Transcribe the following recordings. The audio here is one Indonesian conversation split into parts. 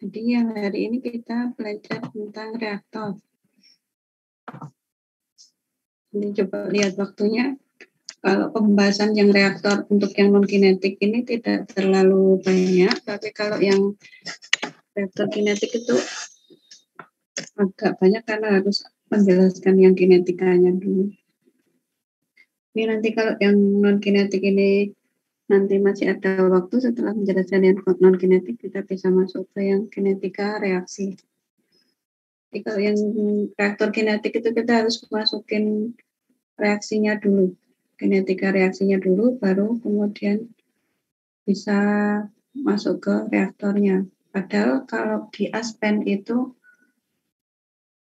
Jadi yang hari ini kita belajar tentang reaktor. Ini coba lihat waktunya. Kalau pembahasan yang reaktor untuk yang non-kinetik ini tidak terlalu banyak, tapi kalau yang reaktor kinetik itu agak banyak karena harus menjelaskan yang kinetikanya dulu. Ini nanti kalau yang non-kinetik ini nanti masih ada waktu setelah menjelaskan yang non-kinetik, kita bisa masuk ke yang kinetika reaksi. Jadi kalau yang reaktor kinetik itu kita harus masukin reaksinya dulu, kinetika reaksinya dulu, baru kemudian bisa masuk ke reaktornya. Padahal kalau di Aspen itu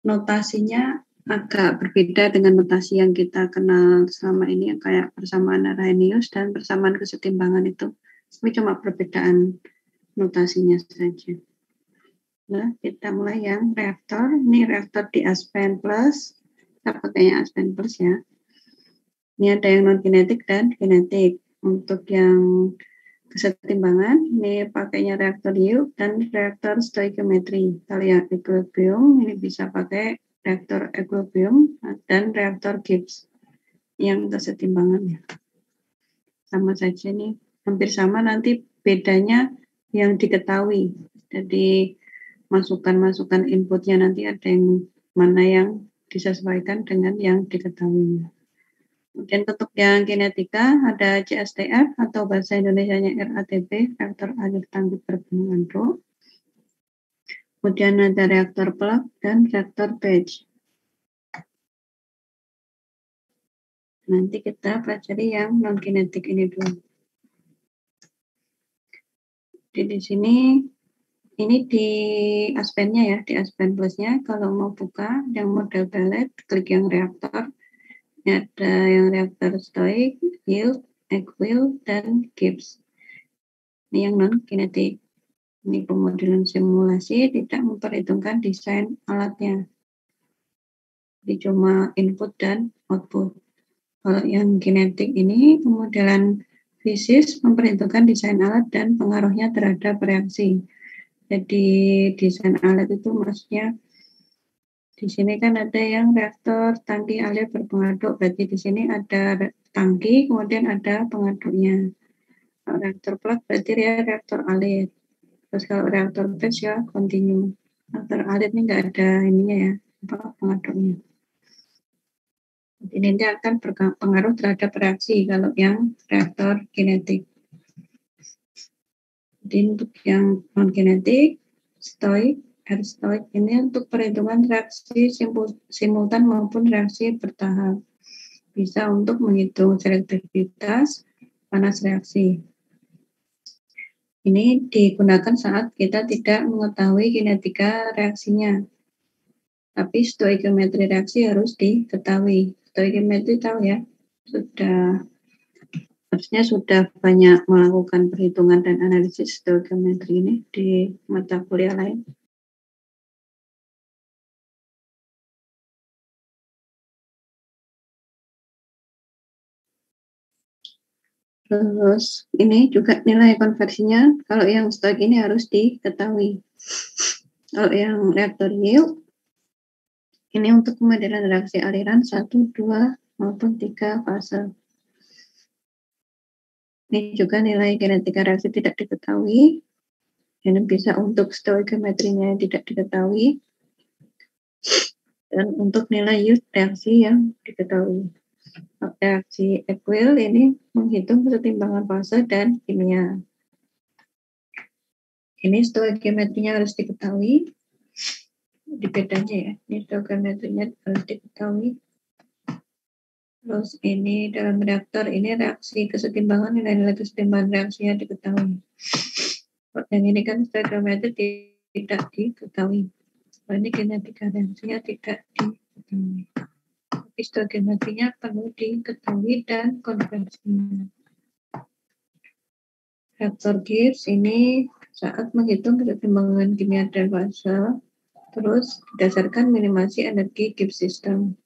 notasinya agak berbeda dengan notasi yang kita kenal selama ini, yang kayak persamaan Arrhenius dan persamaan kesetimbangan itu. Ini cuma perbedaan notasinya saja. Nah, kita mulai yang reaktor. Ini reaktor di Aspen Plus. Kita pakainya Aspen Plus ya. Ini ada yang non-kinetik dan kinetik. Untuk yang kesetimbangan, ini pakainya reaktor Young dan reaktor stoichiometry. Kalau yang equilibrium, ini bisa pakai reaktor equilibrium dan reaktor Gibbs yang kesetimbangan ya. Sama saja nih, hampir sama, nanti bedanya yang diketahui. Jadi masukan-masukan inputnya nanti ada yang mana yang disesuaikan dengan yang diketahui. Kemudian untuk yang kinetika ada CSTF atau bahasa Indonesianya RATP, reaktor air tangki terbunuh andro. Kemudian ada reaktor plug dan reaktor batch. Nanti kita pelajari yang non kinetik ini dulu. Jadi di sini ini di Aspennya ya, di Aspen Plusnya kalau mau buka yang model pellet, klik yang reaktor. Ini ada yang reaktor stoik, yield, equil, dan Gibbs. Ini yang non kinetik. Ini pemodelan simulasi tidak memperhitungkan desain alatnya. Jadi cuma input dan output. Kalau yang kinetik ini pemodelan fisis memperhitungkan desain alat dan pengaruhnya terhadap reaksi. Jadi desain alat itu maksudnya di sini kan ada yang reaktor tangki alir berpengaduk. Berarti di sini ada tangki, kemudian ada pengaduknya. Kalau reaktor plug berarti dia reaktor alir. Terus kalau reaktor batch ya continue. Reaktor alir ini nggak ada ininya ya, pengaduknya. Ini akan berpengaruh terhadap reaksi kalau yang reaktor kinetik. Jadi untuk yang non kinetik, stoik, stoik ini untuk perhitungan reaksi simultan maupun reaksi bertahap. Bisa untuk menghitung selektivitas panas reaksi. Ini digunakan saat kita tidak mengetahui kinetika reaksinya. Tapi stoikiometri reaksi harus diketahui. Stoikiometri tahu ya, harusnya sudah banyak melakukan perhitungan dan analisis stoikiometri ini di mata kuliah lain. Terus ini juga nilai konversinya, kalau yang stoik ini harus diketahui. Kalau yang reaktor yield, ini untuk pemodelan reaksi aliran 1, 2, maupun 3 fase. Ini juga nilai kinetika reaksi tidak diketahui. Ini bisa untuk stoikiometrinya tidak diketahui. Dan untuk nilai yield reaksi yang diketahui. Reaksi equil ini menghitung kesetimbangan fase dan kimia. Ini stoikiometrinya harus diketahui. Di bedanya ya, ini stoikiometrinya harus diketahui. Terus ini dalam reaktor ini reaksi kesetimbangan, nilai-nilai kesetimbangan reaksinya diketahui. Yang ini kan stoikiometri tidak diketahui. Ini kinetika reaksinya tidak diketahui. Tapi stoikiometrinya perlu diketahui dan konversinya. Reaktor Gibbs ini saat menghitung kesetimbangan kimia dan fase, terus berdasarkan minimasi energi Gibbs system.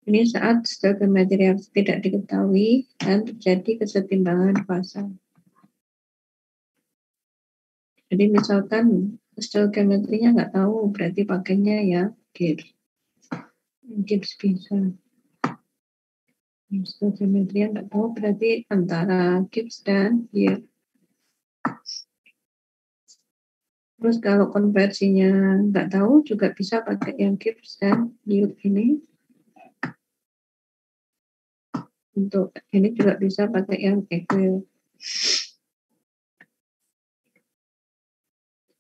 Ini saat stoikiometri reaksi tidak diketahui dan terjadi kesetimbangan fase. Jadi misalkan stoichiometrinya nggak tahu, berarti pakainya ya Gibbs. Gibbs bisa. Stoichiometri nggak tahu, berarti antara Gibbs dan Yield. Terus kalau konversinya nggak tahu juga bisa pakai yang Gibbs dan Yield ini. Untuk ini juga bisa pakai yang equal.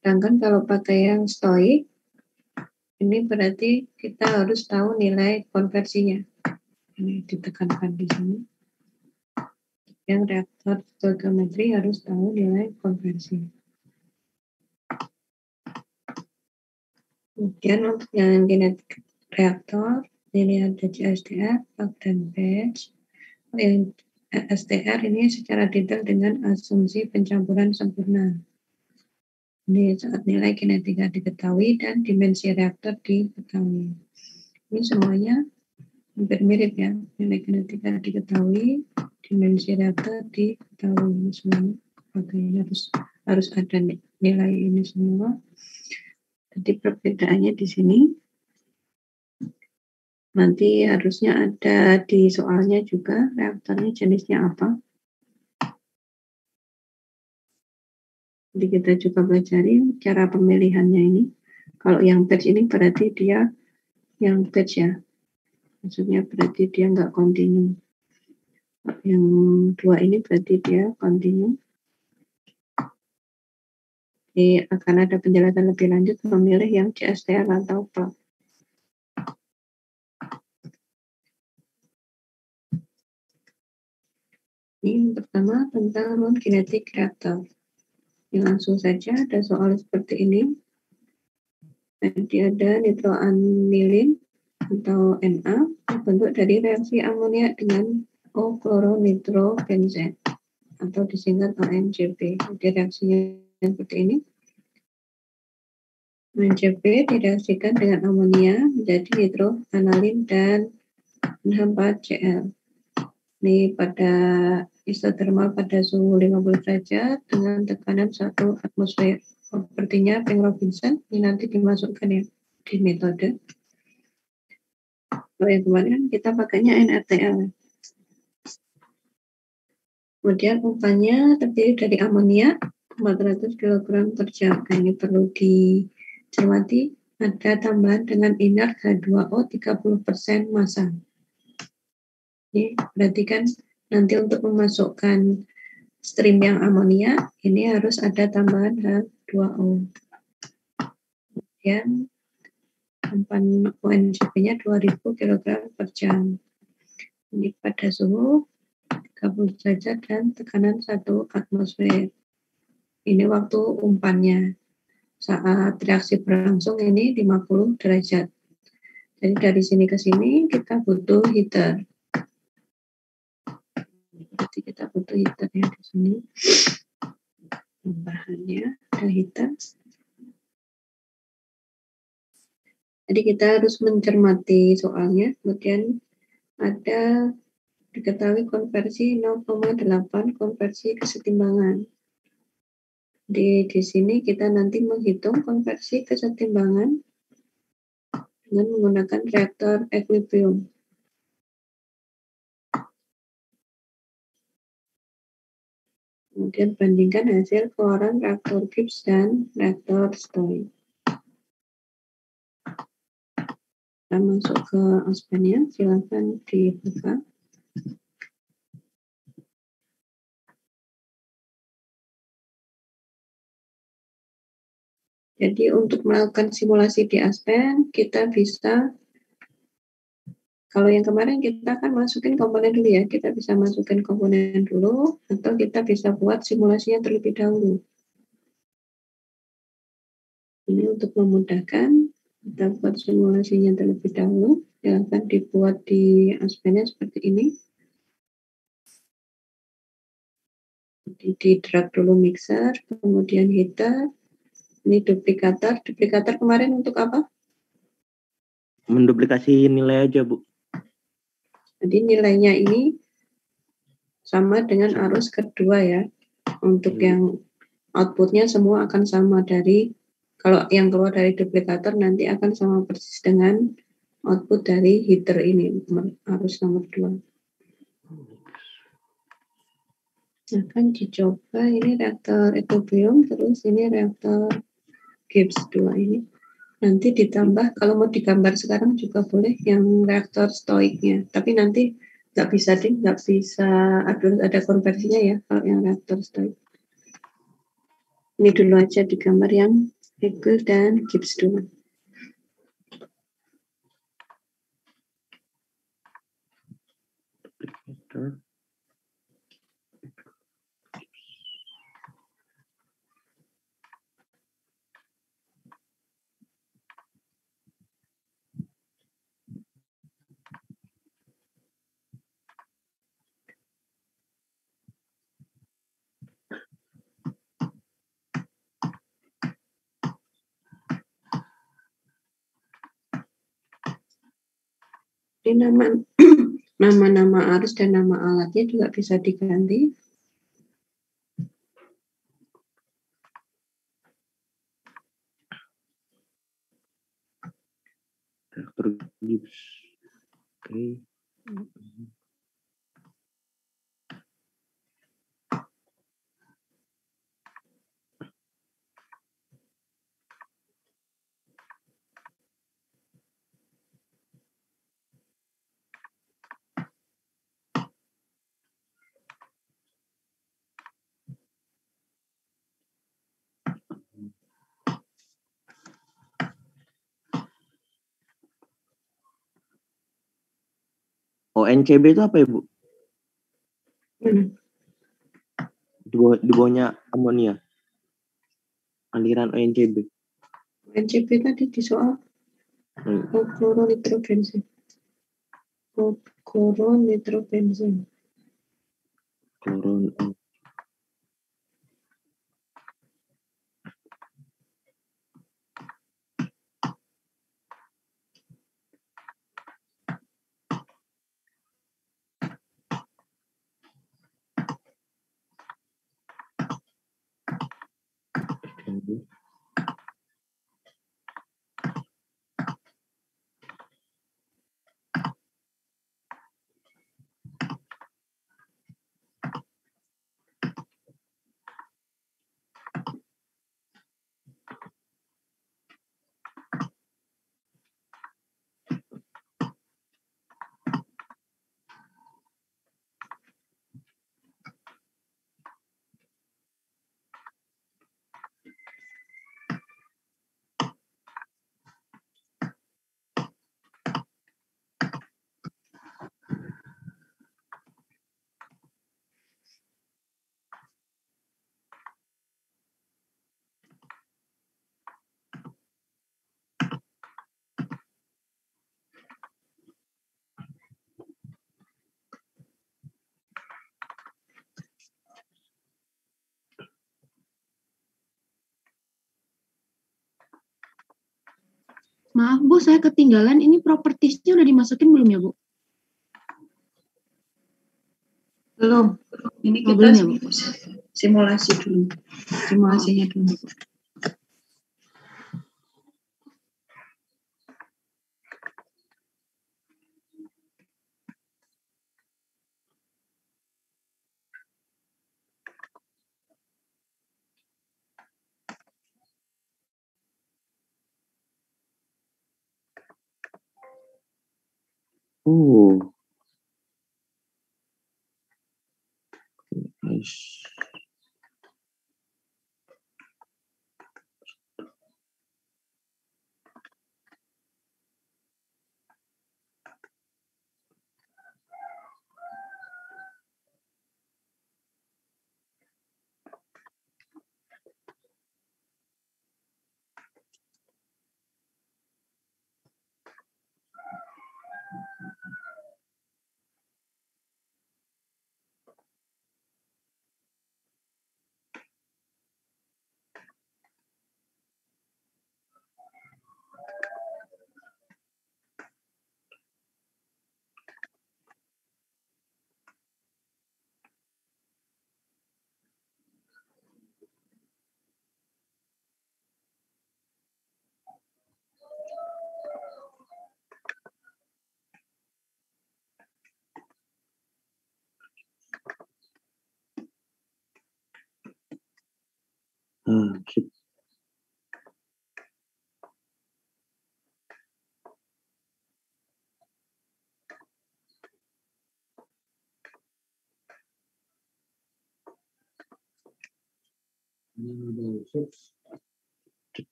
Sedangkan kalau pakai yang stoik, ini berarti kita harus tahu nilai konversinya. Ini ditekankan di sini. Yang reaktor stoichiometri harus tahu nilai konversi. Kemudian untuk yang kinetik reaktor, ini ada CSTR, plug dan batch. Yang STR ini secara detail dengan asumsi pencampuran sempurna. Ini saat nilai kinetika diketahui dan dimensi reaktor diketahui. Ini semuanya hampir mirip ya. Nilai kinetika diketahui, dimensi reaktor diketahui. Semuanya harus ada nilai ini semua. Jadi perbedaannya di sini. Nanti harusnya ada di soalnya juga reaktornya jenisnya apa. Jadi kita juga pelajari cara pemilihannya ini. Kalau yang batch ini berarti dia yang batch ya. Maksudnya berarti dia nggak continue. Yang dua ini berarti dia continue. Jadi akan ada penjelasan lebih lanjut memilih yang CSTR atau plug. Ini yang pertama tentang non-kinetic reaktor. Ini langsung saja ada soal seperti ini. Jadi ada nitroanilin atau Na terbentuk dari reaksi amonia dengan O-chloronitrobenzen atau disingkat ONCP. Jadi reaksinya seperti ini. ONCP direaksikan dengan amonia menjadi nitroanilin dan N4Cl. Ini pada isotermal pada suhu 50 derajat dengan tekanan 1 atmosfer. Sepertinya Peng Robinson ini nanti dimasukkan ya di metode. Kalau yang kemarin kita pakainya NaCl. Kemudian umpannya terdiri dari amonia 400 kg per jam. Nah, ini perlu dicermati. Ada tambahan dengan inert H2O 30% massa. Ini berarti kan nanti untuk memasukkan stream yang amonia ini harus ada tambahan H2O. Kemudian umpan ONCP-nya 2000 kg per jam. Ini pada suhu 30 derajat dan tekanan 1 atmosfer. Ini waktu umpannya. Saat reaksi berlangsung ini 50 derajat. Jadi dari sini ke sini kita butuh heater. Berarti kita butuh heater ya di sini. Bahannya ada heater. Jadi kita harus mencermati soalnya. Kemudian ada diketahui konversi 0,8 konversi kesetimbangan. Di sini kita nanti menghitung konversi kesetimbangan dengan menggunakan reaktor equilibrium. Kemudian bandingkan hasil keluaran reaktor Gibbs dan reaktor Stoy. Kita masuk ke aspennya, silakan dibuka. Jadi untuk melakukan simulasi di aspen, kita bisa, kalau yang kemarin kita akan masukin komponen dulu ya, kita bisa masukin komponen dulu, atau kita bisa buat simulasinya terlebih dahulu. Ini untuk memudahkan, kita buat simulasinya terlebih dahulu, silakan dibuat di aspennya seperti ini. Di drag dulu mixer, kemudian heater, ini duplikator. Duplikator kemarin untuk apa? Menduplikasi nilai aja, Bu. Jadi nilainya ini sama dengan arus kedua ya. Untuk yang outputnya semua akan sama dari, kalau yang keluar dari duplikator nanti akan sama persis dengan output dari heater ini, arus nomor 2. Akan dicoba ini reaktor equilibrium, terus ini reaktor Gibbs 2 ini. Nanti ditambah, kalau mau digambar sekarang juga boleh yang reaktor stoiknya, tapi nanti nggak bisa ada konversinya ya kalau yang reaktor stoik. Ini dulu aja digambar yang Hegel dan Gibbs 2. Ini nama-nama arus dan nama alatnya juga bisa diganti. Reaktor Gibbs. Oke. ONCB itu apa ya, Bu? Di bawahnya amonia. Aliran ONCB. ONCB tadi di soal kloronitrobenzen. Kloronitrobenzen. Kloron. Maaf Bu, saya ketinggalan. Ini propertiesnya udah dimasukin belum ya Bu? Belum. Ini kita belum ya, Bu? simulasi dulu. Simulasinya dulu. Nice.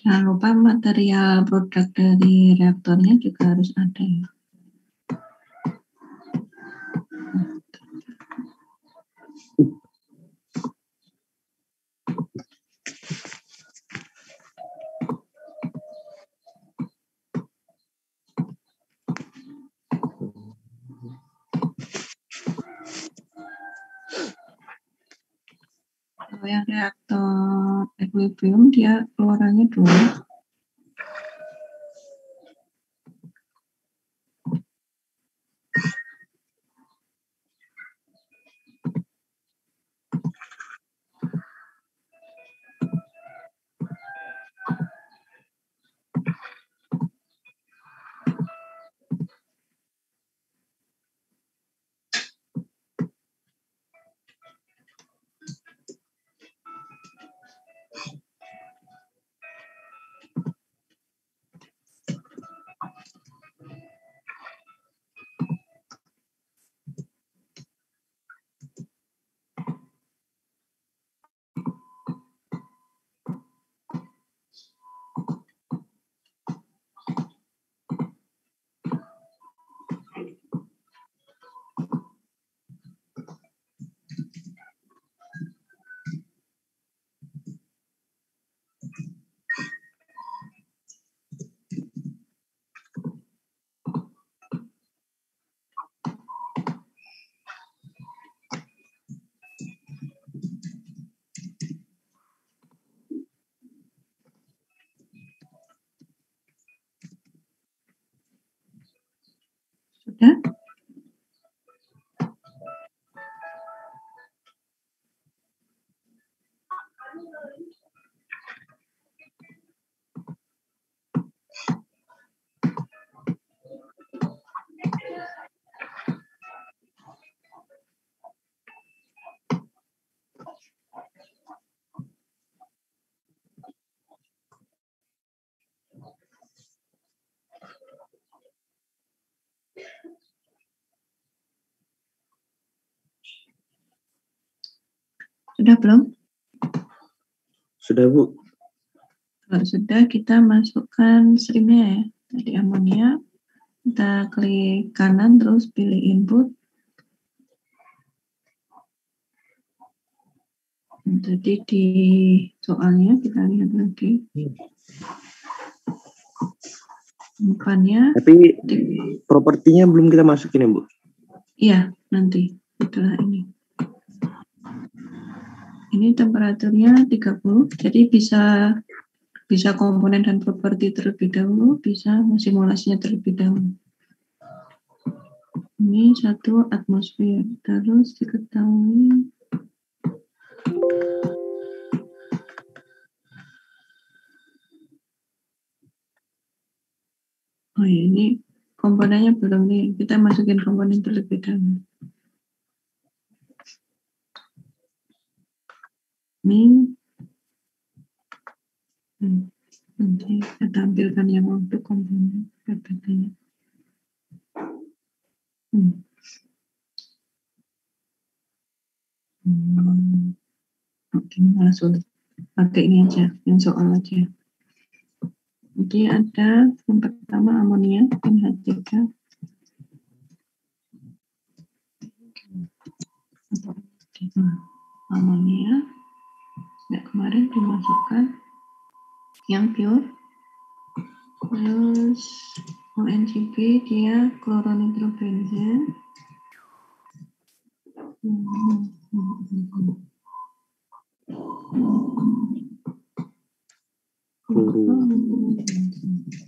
Jangan lupa material produk dari reaktornya juga harus ada ya. Kalau yang reaktor equilibrium dia keluarannya 2. Sudah? Sudah belum? Sudah, Bu. Kalau sudah, kita masukkan streamnya ya. Tadi amonia, kita klik kanan terus pilih input. Jadi di soalnya kita lihat lagi. Depannya. Tapi propertinya belum kita masukin ya, Bu? Iya, nanti setelah ini. Ini temperaturnya 30, jadi bisa komponen dan properti terlebih dahulu, bisa simulasinya terlebih dahulu. Ini 1 atmosfer, terus diketahui oh ya, ini komponennya belum nih, kita masukin komponen terlebih dahulu. Ini nanti saya tampilkan yang untuk komponen PPT-nya. Oke, malah sulit. Pakai ini aja, yang soal aja. Jadi ada yang pertama amonia, NH3. Amonia, nah, kemarin dimasukkan yang pure, terus ONCB dia kloronitrobenzen.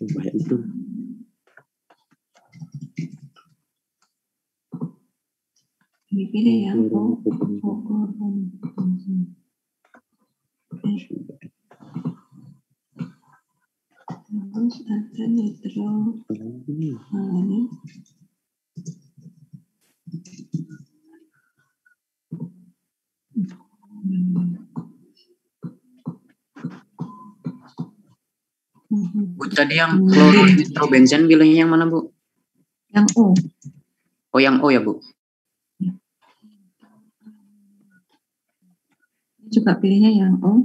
Banyak itu. Dipilih yang terus ada nitro ini. Bu, tadi yang kloronitrobenzen pilihnya yang mana, Bu? Yang O. Oh, yang O ya, Bu? Juga pilihnya yang O.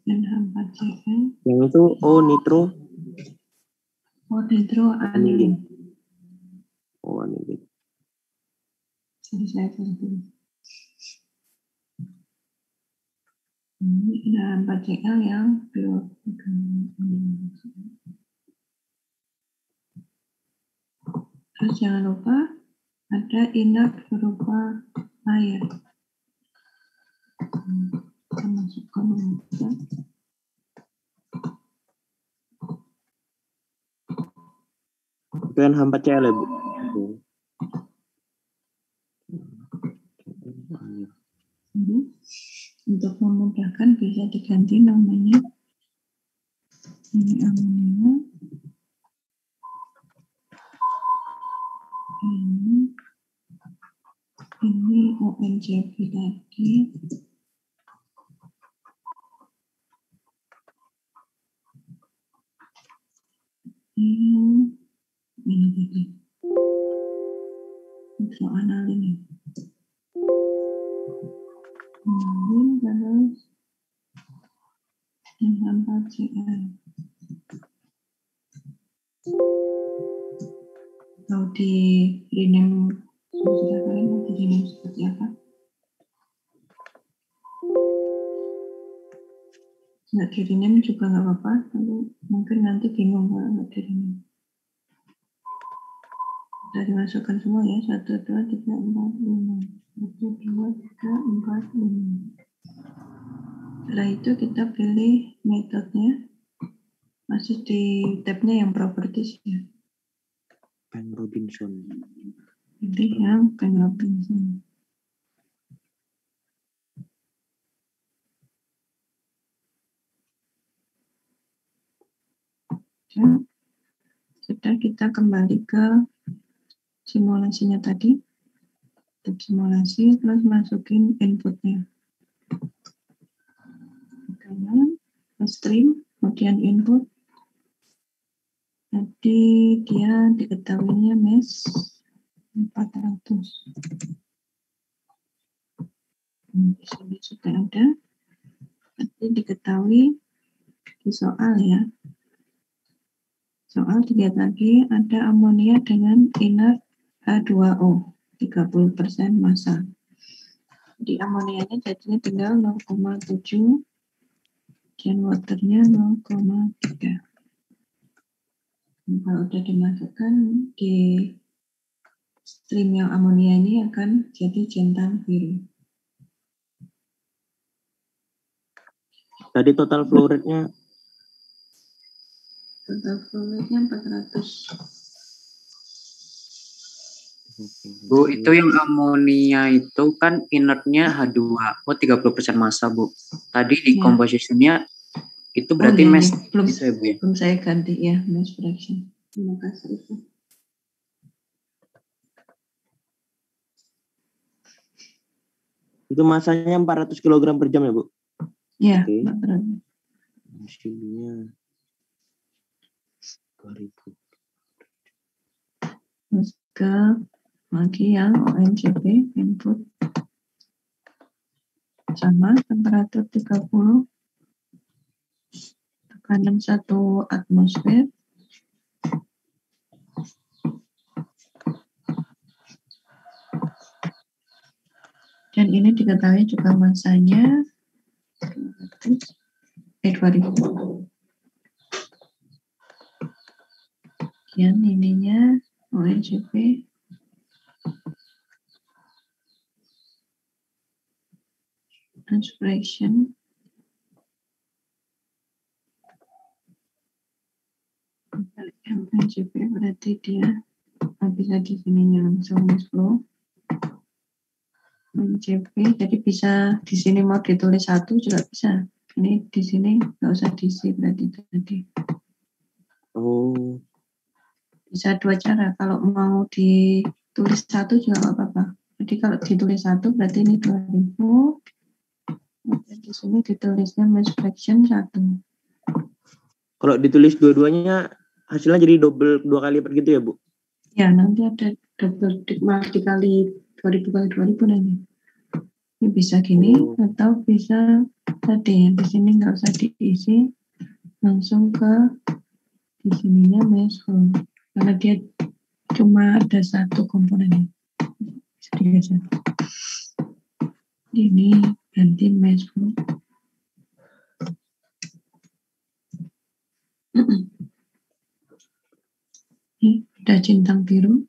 Dan H4Cl. Yang itu O nitro. O nitroanilin. Oh, anilin. Jadi saya tulis. Ini ada 4Cl yang belum. Terus jangan lupa ada inert berupa air. Kita masukkan ya. Itu kan H4Cl ya, Bu? Jadi, untuk memudahkan bisa diganti namanya. Ini amonia. Ini ONCP tadi. Ini tadi. Nitroanilin. Kemudian terus H4Cl. Kalau di rename sudah kalian mau di rename seperti apa? Nggak di rename juga nggak apa-apa, tapi mungkin nanti bingung kalau nggak di rename. Sudah dimasukkan semua ya, 1, 2, 3, 4, 5. 1, 2, 3, 4, 5. Setelah itu kita pilih metodenya, masih di tabnya yang properties ya. Pan Robinson. Pilih yang Pan Robinson. Ya. Sudah, kita kembali ke simulasinya tadi. Tab simulasi, terus masukin inputnya. Kanan, stream, kemudian input. Tadi dia diketahuinya mesh 400. Di sini sudah ada. Nanti diketahui di soal ya. Soal dilihat lagi ada amonia dengan inert H2O 30% massa. Di amonianya jadinya tinggal 0,7 dan waternya 0,3. Kalau udah dimasukkan di stream yang amonia ini akan jadi centang biru. Tadi total flow rate-nya Total flow rate-nya 400. Bu, itu yang amonia itu kan inertnya H2O 30% massa, Bu. Tadi di Ya. composition-nya itu berarti iya, mesh belum, bisa ya, Bu ya? belum saya ganti ya, mesh fraction. Terima kasih. itu masanya 400 kg per jam ya, Bu? Ya, Oke. 400. Mesinnya 2000. Terus ke lagi yang ONCP input sama temperatur 30, tekanan 1 atmosfer. Dan ini diketahui juga masanya 2000. Kemudian ininya ONCP transpiration ONCP berarti dia bisa di sininya langsung flow ONCP, jadi bisa di sini mau ditulis 1 juga bisa. Ini di sini nggak usah diisi berarti tadi. Oh, Bisa 2 cara. Kalau mau ditulis 1 juga nggak apa-apa. Jadi kalau ditulis 1 berarti ini 2000. Kemudian di sini ditulisnya mass fraction 1. Kalau ditulis dua-duanya hasilnya jadi double 2 kali lipat gitu ya, Bu? Ya, nanti ada double dikali 2000 kali 2000 nanti. Ini bisa gini atau bisa tadi di sini nggak usah diisi, langsung ke di sininya mass whole karena dia cuma ada satu komponennya. Bisa digeser. Ini ganti mass whole. Ini udah centang biru.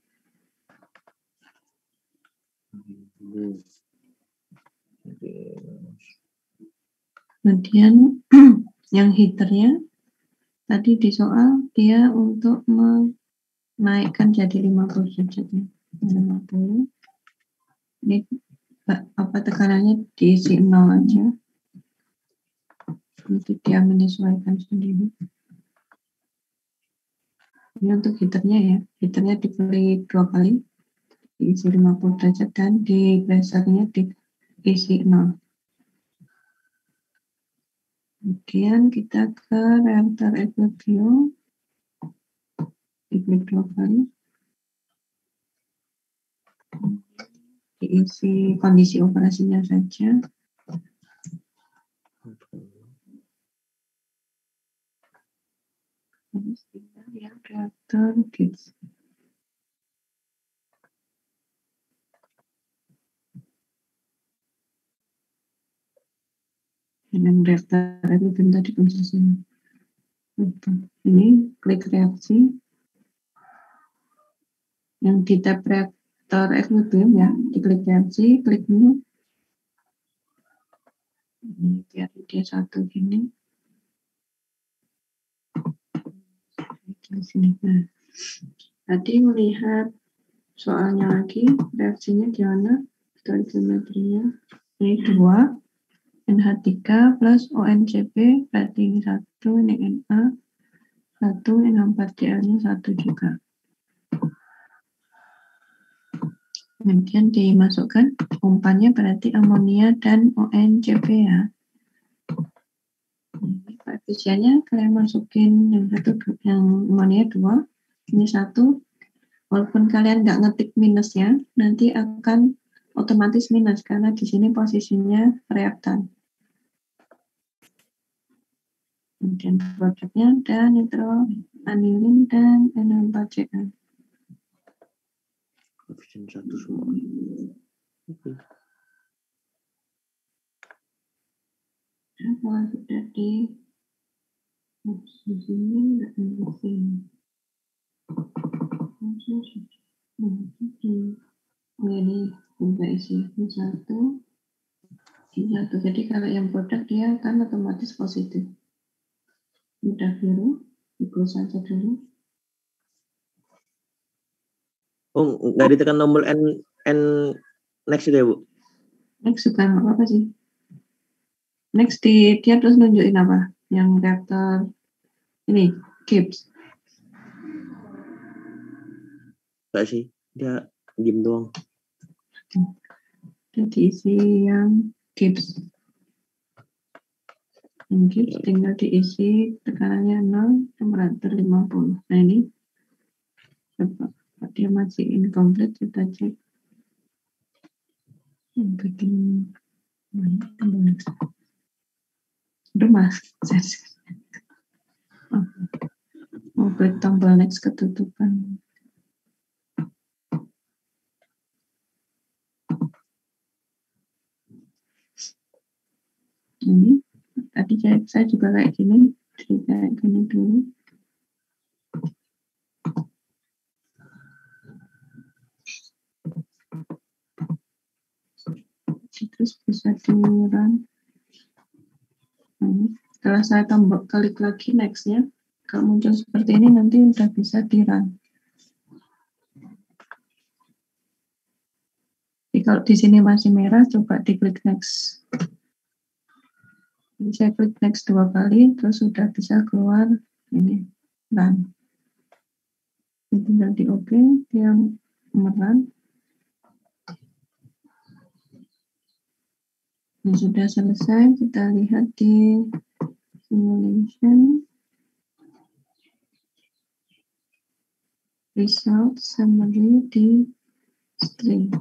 Kemudian yang heaternya tadi di soal dia untuk menaikkan jadi 50 derajatnya. 50. Ini apa tekanannya diisi 0 aja. Nanti dia menyesuaikan sendiri. Ini untuk heaternya ya. Heaternya diklik 2 kali. Diisi 50 derajat dan di bracernya diisi 0. Kemudian kita ke reaktor equilibrium, diklik 2 kali, diisi kondisi operasinya saja. Terus tinggal yang reaktor Gibbs. Yang reaktor equilibrium tadi posisinya. Ini klik reaksi. Yang di tab reaktor equilibrium ya, diklik reaksi, klik ini. Ini biar dia satu gini. Di sini. Nah, tadi melihat soalnya lagi, reaksinya gimana? Stoichiometrinya. Ini 2. NH3 plus ONCP, berarti ini 1, ini Na, 1, NH4Cl-nya 1 juga. Kemudian dimasukkan umpannya berarti amonia dan ONCP ya. Ini koefisiennya kalian masukin yang satu, yang amonia 2, ini 1. Walaupun kalian nggak ngetik minusnya, nanti akan otomatis minus karena di sini posisinya reaktan. Kemudian produknya ada nitroanilin dan N4Cl. Koefisien 1 semua. Nah, kalau sudah di sini nggak mungkin. Ini juga isi ini 1, ini 1. Jadi kalau yang produk dia akan otomatis positif. Udah biru, diclose saja dulu. Oh, nggak ditekan tombol N next itu ya, Bu? Next juga nggak apa-apa sih. Next dia terus nunjukin apa? Yang reaktor ini, Gibbs. Nggak sih, dia diem doang. Jadi isi yang Gibbs. Yang Gibbs tinggal diisi tekanannya 0, temperatur 50. Nah ini, coba dia masih incomplete, kita cek. Bikin tombol next. Udah mas, mau klik tombol next ketutupan. Ini tadi saya juga kayak gini, jadi kayak gini dulu. Terus bisa di run. Setelah saya klik lagi nextnya, kalau muncul seperti ini nanti udah bisa di run. Jadi kalau di sini masih merah, coba diklik next. Jadi saya klik next 2 kali, terus sudah bisa keluar ini run. Jadi tinggal di OK, dia merun. Sudah selesai, kita lihat di simulation. Result summary di string.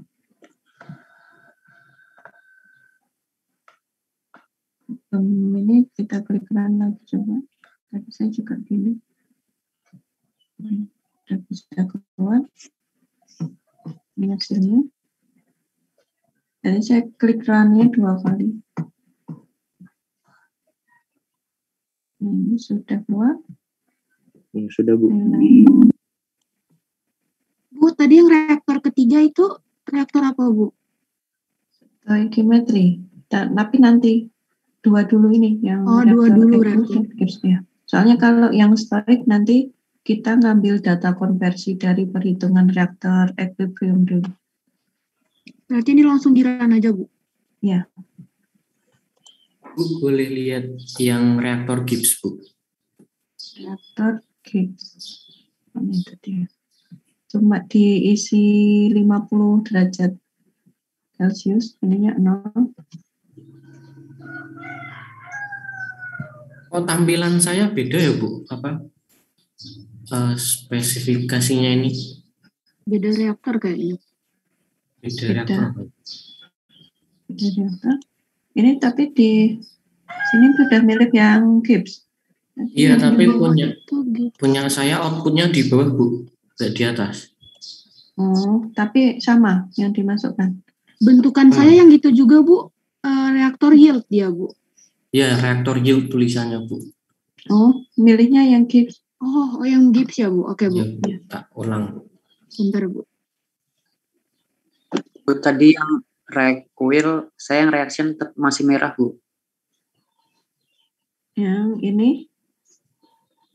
Ini kita klik run lagi coba. Tapi saya juga gini. Sudah bisa keluar. Ini hasilnya. Jadi saya klik run-nya 2 kali. Ini sudah keluar. Sudah Bu. Bu, tadi yang reaktor ketiga itu reaktor apa, Bu? Stoichiometry. Tapi nanti 2 dulu ini yang Oh, 2 dulu berarti. Ya. Soalnya kalau yang stoik nanti kita ngambil data konversi dari perhitungan reaktor equilibrium dulu. Berarti ini langsung di run aja, Bu? Ya. Bu, boleh lihat yang reaktor Gibbs, Bu? Reaktor Gibbs. Ini itu dia. Cuma diisi 50 derajat Celcius, ininya 0. Oh, tampilan saya beda ya, Bu? Apa? Spesifikasinya ini? Beda reaktor kayaknya. Beda Beda. reaktor. Beda reaktor. Ini tapi di sini sudah mirip yang Gibbs. Iya, tapi Itu punya saya outputnya di bawah, Bu. Nggak di atas. Oh, tapi sama yang dimasukkan. bentukan saya yang gitu juga, Bu. Reaktor yield dia, Bu. Ya, reaktor yield tulisannya, Bu. Oh, milihnya yang Gibbs. Oh, yang Gibbs ya, Bu. Oke, Bu. Ya, tak ulang. Bentar, Bu. Bu, tadi yang requil, saya yang reaction tetap masih merah, Bu. Yang ini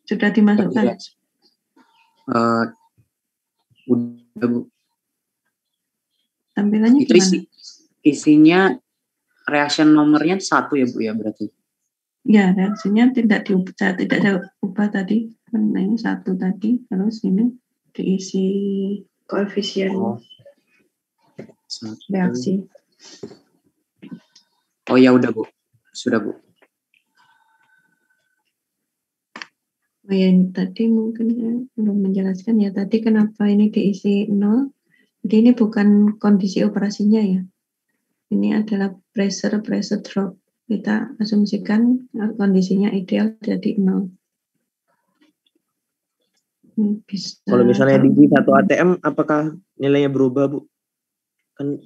sudah dimasukkan. Udah, Bu. Tampilannya Itu gimana? isinya reaction nomornya 1 ya, Bu, ya berarti? Ya, reaksinya tidak saya ubah tadi. Karena ini 1 tadi, terus ini diisi koefisien reaksi. Oh ya udah, Bu. Sudah, Bu. Oh ya, tadi mungkin saya belum menjelaskan ya. Tadi kenapa ini diisi 0? Jadi ini bukan kondisi operasinya ya. Ini adalah pressure drop. Kita asumsikan kondisinya ideal jadi 0. Ini bisa, Kalau misalnya di 1 ATM, apakah nilainya berubah, Bu? Kan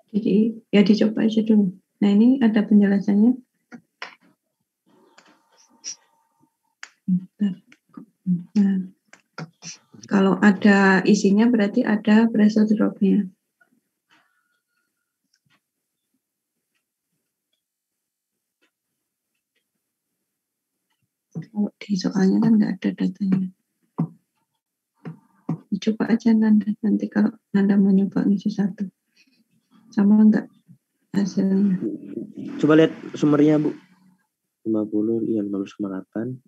jadi ya dicoba aja dulu. Nah, ini ada penjelasannya. Nah, kalau ada isinya berarti ada pressure drop-nya. Kalau di soalnya kan nggak ada datanya. Coba aja nanti kalau Nanda mau nyoba ngisi 1. Sama enggak hasilnya? coba lihat sumbernya, Bu. 50, iya 15,8.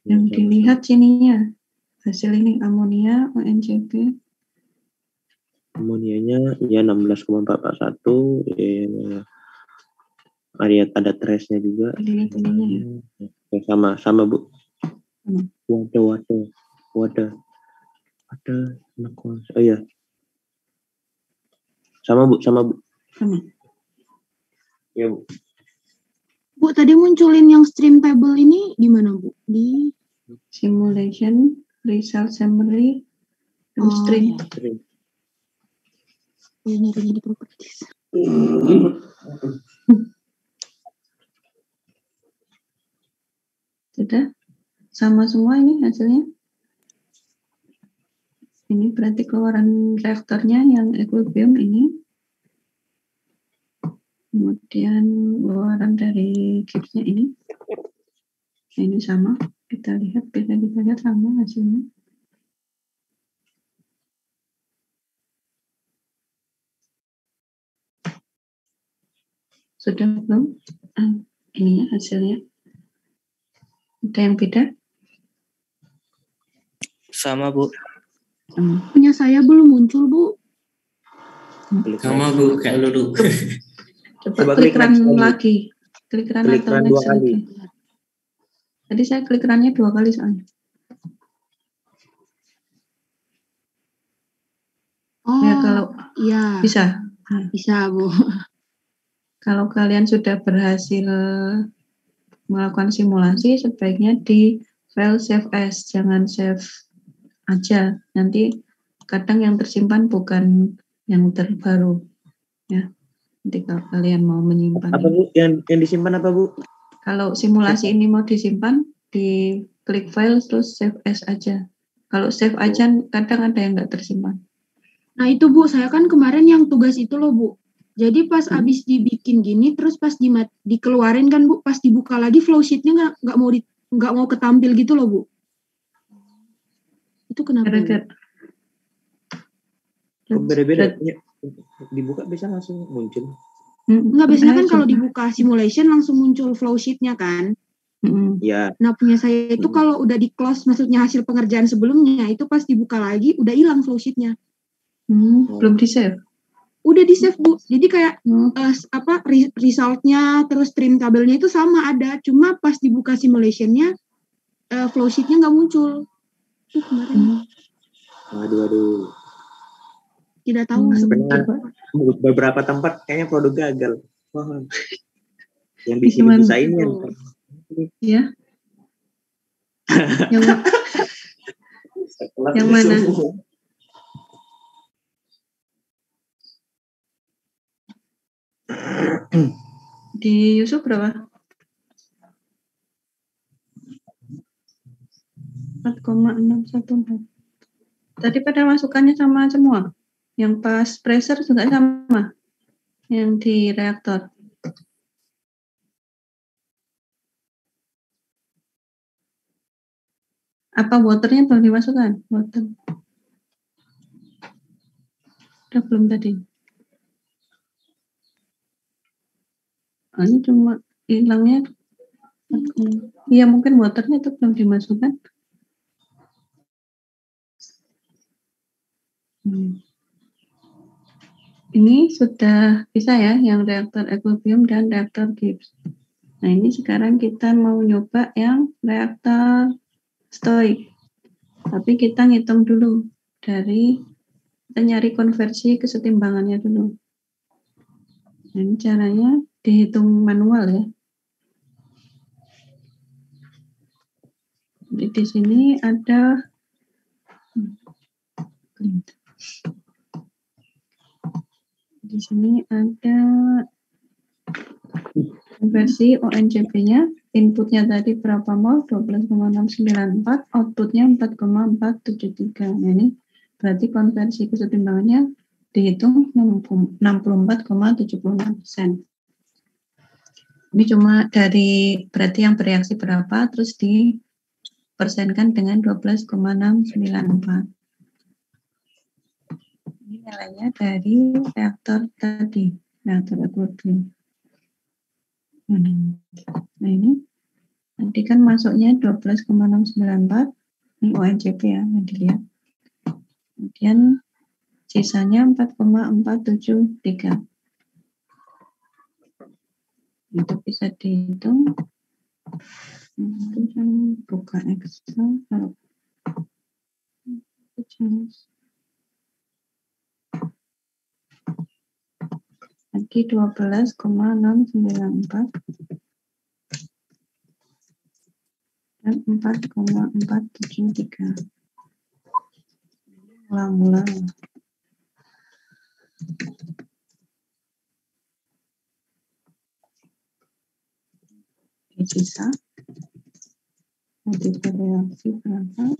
Yang dilihat sininya. Hasil ini amonia, ONCP. Amonianya ya 16,441. Ya. Ada trace-nya juga. Dilihat ininya ya. Ya, sama Bu. Wadah. Ada oh iya. Sama Bu. Sama. Ya, Bu. Bu, tadi munculin yang stream table ini di mana, Bu? Di Simulation, result summary, dan string. Ya. Nyarinya di properties. Sudah? Sama semua ini hasilnya? Ini berarti keluaran reaktornya yang equilibrium ini. Kemudian keluaran dari Gibbs-nya ini. Nah, ini sama. Kita lihat sama hasilnya. Sudah belum? Ini hasilnya. Ada yang beda? Sama, Bu. Punya saya belum muncul, Bu. Sama, Bu, kayak dulu. Coba Coba klik klik run next lagi. lagi. Klik run Klik atau run 2 next kali. lagi. Tadi saya klik runnya 2 kali soalnya. Oh, Ya kalau iya. bisa. Nah, Bisa, Bu. kalau kalian sudah berhasil melakukan simulasi, sebaiknya di file save as, jangan save aja. Nanti kadang yang tersimpan bukan yang terbaru. Ya, nanti kalau kalian mau menyimpan Apa ini. Bu? Yang disimpan apa Bu? Kalau simulasi ini mau disimpan, di klik file terus save as aja. Kalau save aja kadang ada yang nggak tersimpan. Nah itu Bu, saya kan kemarin yang tugas itu loh Bu. Jadi pas abis dibikin gini, terus pas dikeluarin kan Bu, pas dibuka lagi flowsheetnya nggak mau ketampil gitu loh Bu. Itu kenapa? Bu? Gara-gara Kok beda-beda? Dibuka bisa langsung muncul. Enggak, biasanya kan kalau dibuka simulation langsung muncul flowsheetnya kan. Ya. Nah punya saya itu kalau udah di close, maksudnya hasil pengerjaan sebelumnya, itu pas dibuka lagi udah hilang flowsheetnya. Belum di save. Udah di save Bu, jadi kayak resultnya terus trim tabelnya itu sama ada, cuma pas dibuka simulationnya flowsheetnya nggak muncul. Itu kemarin. Aduh. Tidak tahu sebenarnya beberapa tempat kayaknya produk gagal. Yang di sini bisa ini ya. Yang mana? Di Yusuf berapa? 4,614. Tadi pada masukannya sama semua. Yang pas pressure juga sama. Yang di reaktor. Apa waternya belum dimasukkan? Water. Udah belum tadi? Ini cuma hilangnya. Iya mungkin waternya itu belum dimasukkan. Ini sudah bisa ya, yang reaktor equilibrium dan reaktor Gibbs. Nah ini sekarang kita mau nyoba yang reaktor stoik. Tapi kita ngitung dulu dari, kita nyari konversi kesetimbangannya dulu. Nah, ini caranya dihitung manual ya. Jadi di sini ada konversi ONCP-nya, inputnya tadi berapa mol? 12,694, outputnya 4,473. Nah, ini berarti konversi kesetimbangannya dihitung 64,76%. Ini cuma dari berarti yang bereaksi berapa, terus dipersenkan dengan 12,694. Ini nilainya dari reaktor tadi, reaktor equilibrium. Nah ini nanti kan masuknya 12,694, ini ONCP ya, yang dilihat. Kemudian sisanya 4,473. Itu bisa dihitung. Nanti saya buka Excel. Lagi 12,694 dan 4,473. Ulang-ulang. Sisa multiple reaksi berapa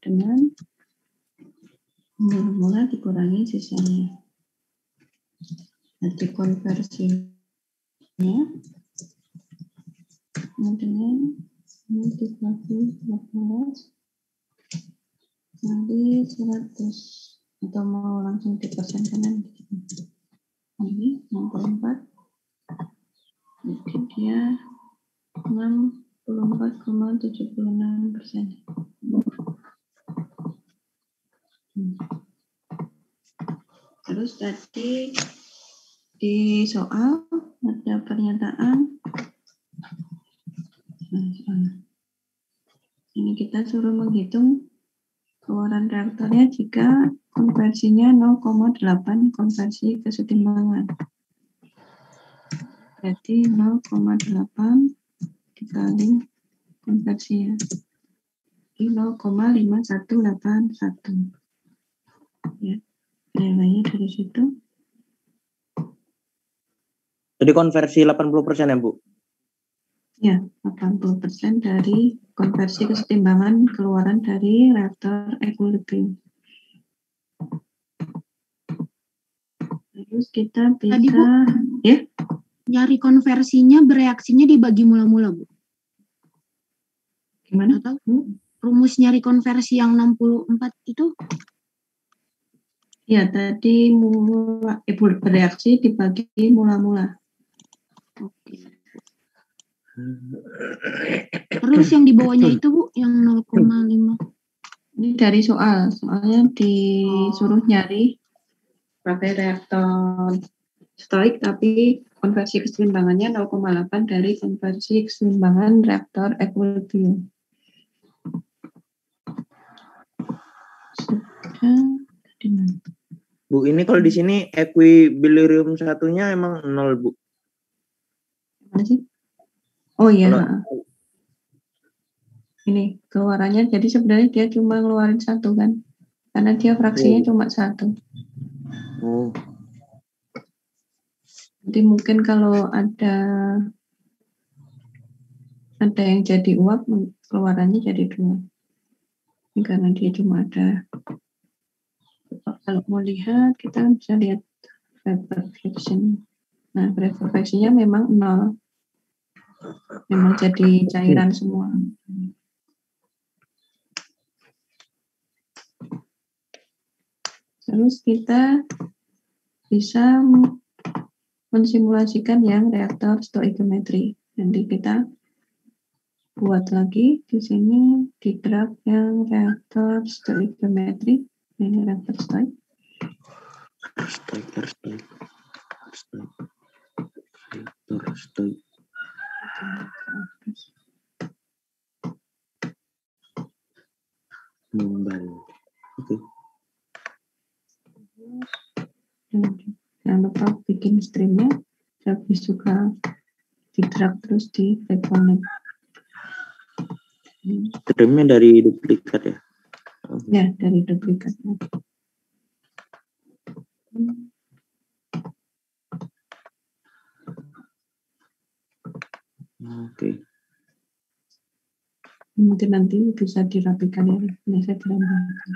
dengan mula dikurangi sisanya. Nanti konversinya dengan multiplikasi 12 nanti 100, atau mau langsung dipersenkan ini 64. Jadi dia 64,76%. Terus tadi di soal ada pernyataan. Ini kita suruh menghitung keluaran reaktornya jika konversinya 0,8 konversi kesetimbangan. Berarti 0,8 dikali konversinya. Di 0,5181. Ya, nilainya dari situ. Jadi konversi 80% ya, Bu? Ya, 80% dari konversi kesetimbangan keluaran dari reaktor ekuilibrium. Terus kita bisa, Tadi, Bu, ya, nyari konversinya bereaksinya dibagi mula-mula, Bu. gimana? Atau rumus nyari konversi yang 64 itu? Ya, tadi bereaksi dibagi mula-mula. Oke. Terus yang di bawahnya itu, Bu, yang 0,5. Ini dari soalnya disuruh nyari pakai reaktor stoik, tapi konversi kesetimbangannya 0,8 dari konversi kesetimbangan reaktor ekuilibrium. Sudah, tadi mana? Bu, ini kalau di sini equilibrium satunya emang 0, Bu. Mana sih? Oh iya, Kalau- ini keluarannya, jadi sebenarnya dia cuma ngeluarin satu kan, karena dia fraksinya cuma satu. Oh, Jadi mungkin kalau ada yang jadi uap, keluarannya jadi 2. Ini karena dia cuma ada. Kalau mau lihat, kita bisa lihat vapor fraction. Nah, vapor fraction-nya memang 0. Memang jadi cairan semua. Terus kita bisa mensimulasikan yang reaktor stoichiometry. Nanti kita buat lagi di sini di draft yang reaktor stoichiometry. Ini reaktor stoik. Stoik. Oke. Jangan lupa bikin streamnya, habis juga di drag terus di reconnect. Streamnya dari duplikat ya? Ya, dari duplikatnya. Oke. Mungkin nanti bisa dirapikan ya. Ini saya dirambangkan.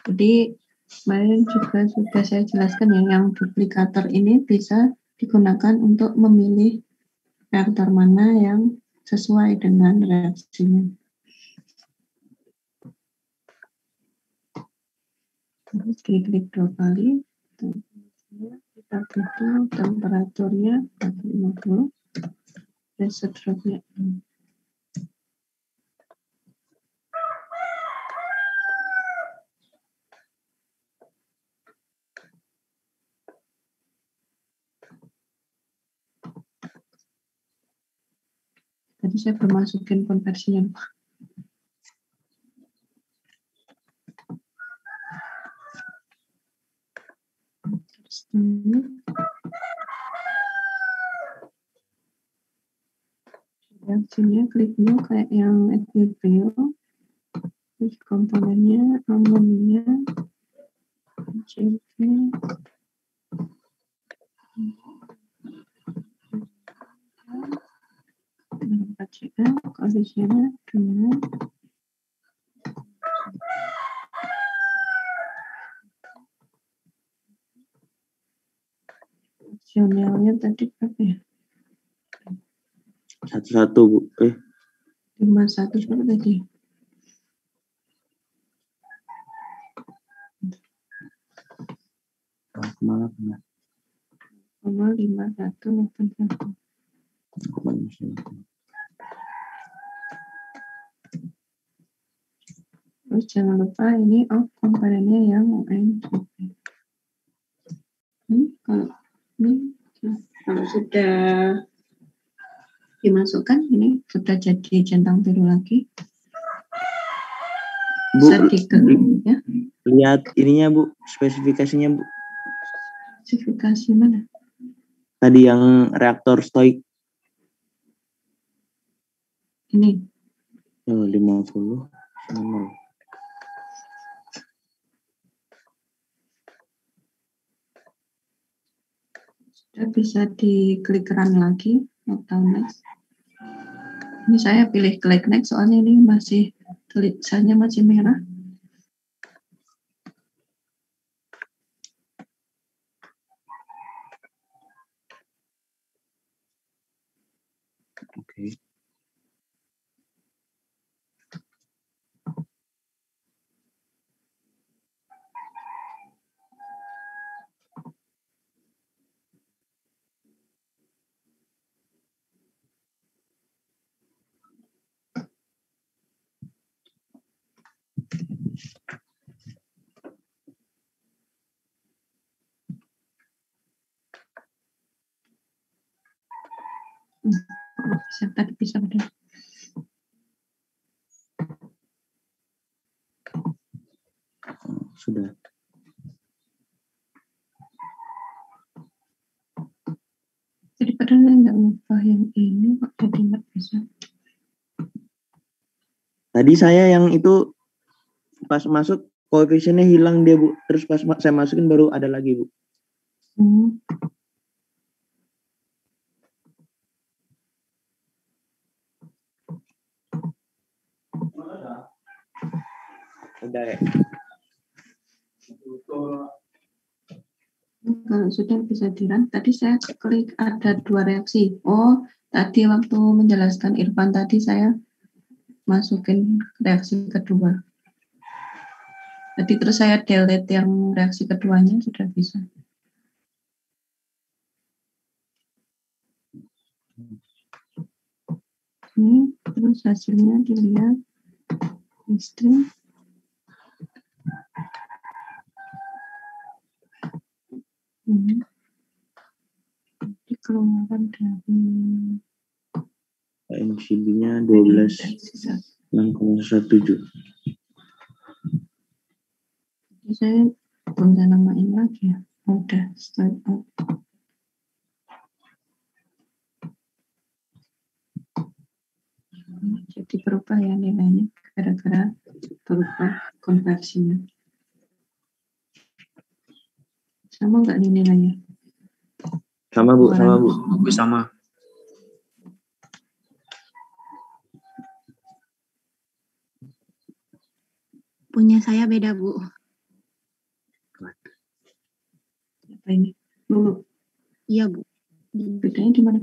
Jadi kemarin juga sudah saya jelaskan ya, yang duplikator ini bisa digunakan untuk memilih reaktor mana yang sesuai dengan reaksinya. Terus klik-klik 2 kali. Kita butuh temperaturnya 450 dan seterusnya. Tadi saya belum masukin konversinya. Terus ini. Reaksinya klik new kayak yang equilibrium. Terus komponennya amonia, CP, HCl, koefisiennya 2. Operasionalnya tadi berapa ya? 1-1 Bu. 51 berapa tadi? Malah 5181. Terus jangan lupa ini komponennya yang UN. Kalau sudah dimasukkan, ini sudah jadi centang biru lagi. Bu, ya. Lihat ininya Bu, spesifikasinya Bu. Spesifikasi mana? Tadi yang reaktor stoik. Ini. 50. Sudah bisa diklik run lagi atau next. Ini saya pilih klik next soalnya ini masih tulisannya masih merah. Oke. Bisa udah. Sudah. Jadi padahal nggak lupa yang ini kok jadi nggak bisa. Tadi saya yang itu pas masuk koefisiennya hilang dia Bu. Terus pas saya masukin baru ada lagi Bu. Udah ya. Kalau sudah bisa di-run, tadi saya klik ada 2 reaksi. Oh, tadi waktu menjelaskan Irfan tadi saya masukin reaksi kedua. Jadi terus saya delete yang reaksi keduanya sudah bisa. Ini terus hasilnya dilihat string. Ini dikeluarkan dari MCB-nya 12,6,17. Jadi saya bisa namain lagi ya. Udah start up. Jadi berubah ya nilainya gara-gara berubah konversinya. Sama nggak nih nilainya? Sama Bu, sama Bu. Sama. Punya saya beda, Bu. Apa ini? Dulu. Iya, Bu. Bedanya di mana?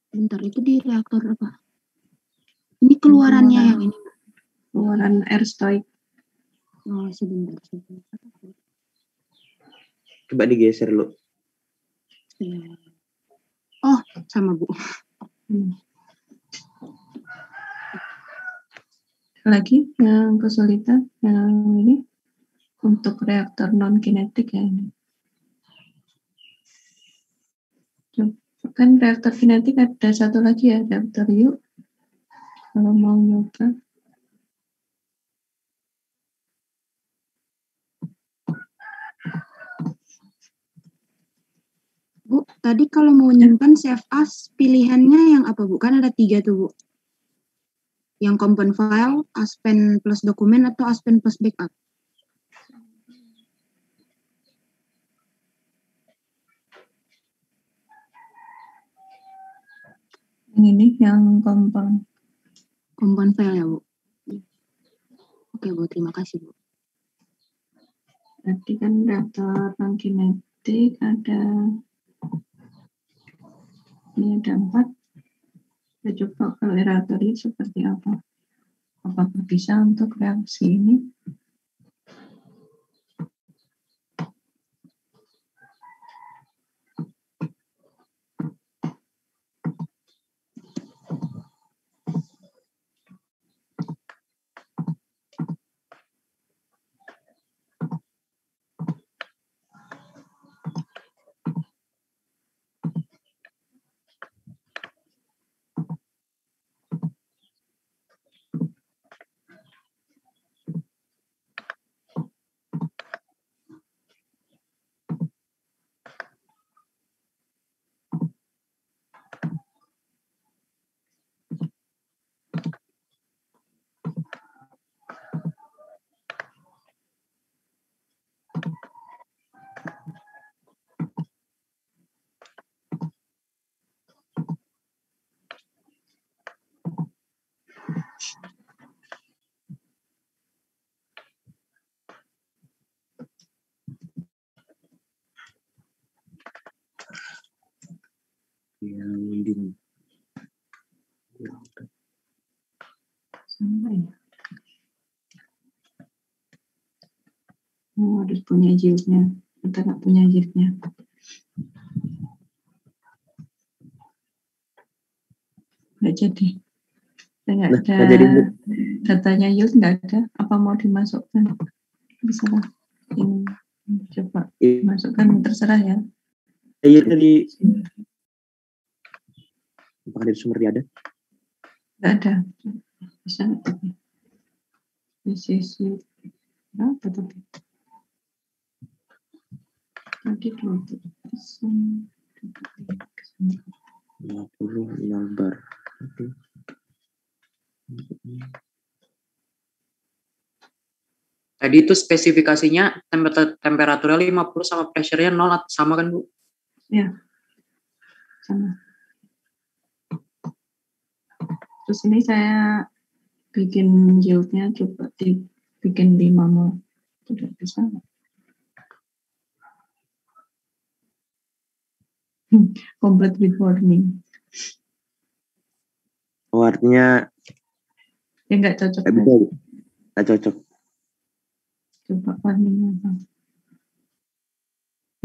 Bentar, itu di reaktor apa? Ini keluarannya yang ini. Keluaran air stoik. Oh, sebentar. Coba digeser lu. Oh, sama Bu. Lagi yang kesulitan yang ini untuk reaktor non kinetik ya ini. Kan reaktor kinetik ada satu lagi ya, reaktor U. Kalau mau nyoba. Bu, tadi kalau mau nyimpan save as, pilihannya yang apa, Bu? Kan ada 3 tuh, Bu. Yang component file, Aspen plus dokumen, atau Aspen plus backup? Yang ini, yang component. Component file ya, Bu? Oke, Bu. Terima kasih, Bu. Tadi kan reaktor non kinetik ada Ini ada 4. Kita coba kalau reaktornya seperti apa. Apakah bisa untuk reaksi ini? Sampai ya. Harus punya yieldnya. Kita nggak punya yieldnya. Nggak jadi. Nggak ada jadi, datanya yield, nggak ada. Apa mau dimasukkan? Bisa lah. Ini coba masukkan, terserah ya. Yieldnya di apakah dari sumber dia ada? Nggak ada. Bisa nggak tapi? Di sisi berapa tapi? Tadi 20%. 50 bar. Oke. Tadi itu spesifikasinya temperaturnya 50 sama pressure-nya 0 sama kan, Bu? Ya, sama. Terus ini saya bikin yieldnya coba bikin 5 mol. Tidak bisa nggak? Complete with warning. Oh, artinya Ya nggak cocok. bisa, nggak cocok. Coba warning apa?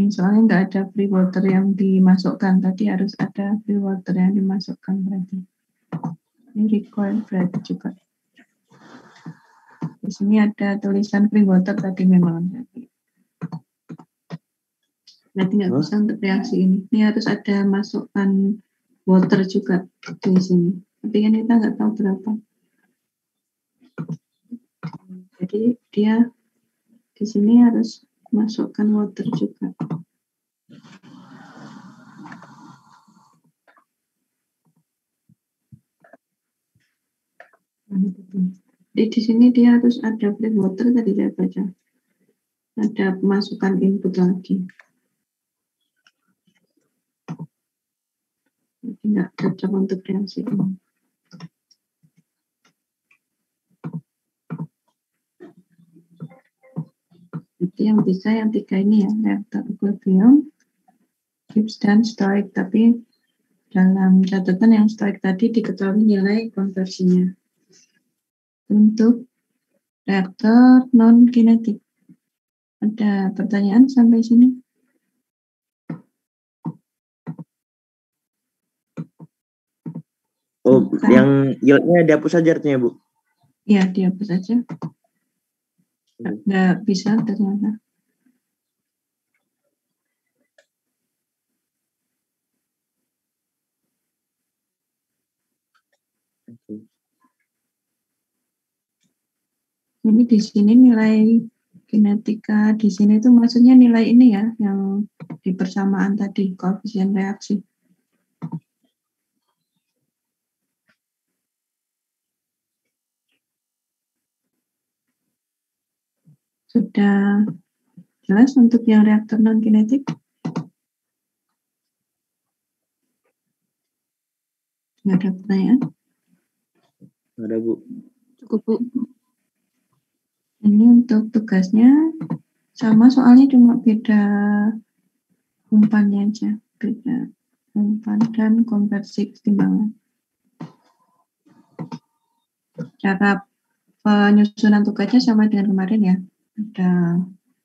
Soalnya nggak ada free water yang dimasukkan. Tadi harus ada free water yang dimasukkan berarti. Ini required berarti juga. Di sini ada tulisan free water tadi memang. Berarti nggak bisa untuk reaksi ini. Ini harus ada masukkan water juga di sini. Tapi kan kita nggak tahu berapa. Jadi dia di sini harus masukkan water juga. Jadi di sini dia harus ada free water tadi saya baca. Ada pemasukan input lagi. Jadi nggak cocok untuk reaksi ini. Jadi yang bisa yang 3 ini ya, reaktor equilibrium, Gibbs dan stoik. Tapi dalam catatan yang stoik tadi diketahui nilai konversinya. Untuk reaktor non kinetik. Ada pertanyaan sampai sini? Oh, yang yieldnya dihapus saja artinya, Bu? Iya, dihapus saja. Nggak bisa ternyata. Ini di sini nilai kinetika di sini itu maksudnya nilai ini ya, yang di persamaan tadi, koefisien reaksi. Sudah jelas untuk yang reaktor non kinetik? Nggak ada pertanyaan? Nggak ada, Bu. Cukup, Bu. Ini untuk tugasnya sama, soalnya cuma beda umpannya aja, beda umpan dan konversi kesetimbangan. Cara penyusunan tugasnya sama dengan kemarin ya. Ada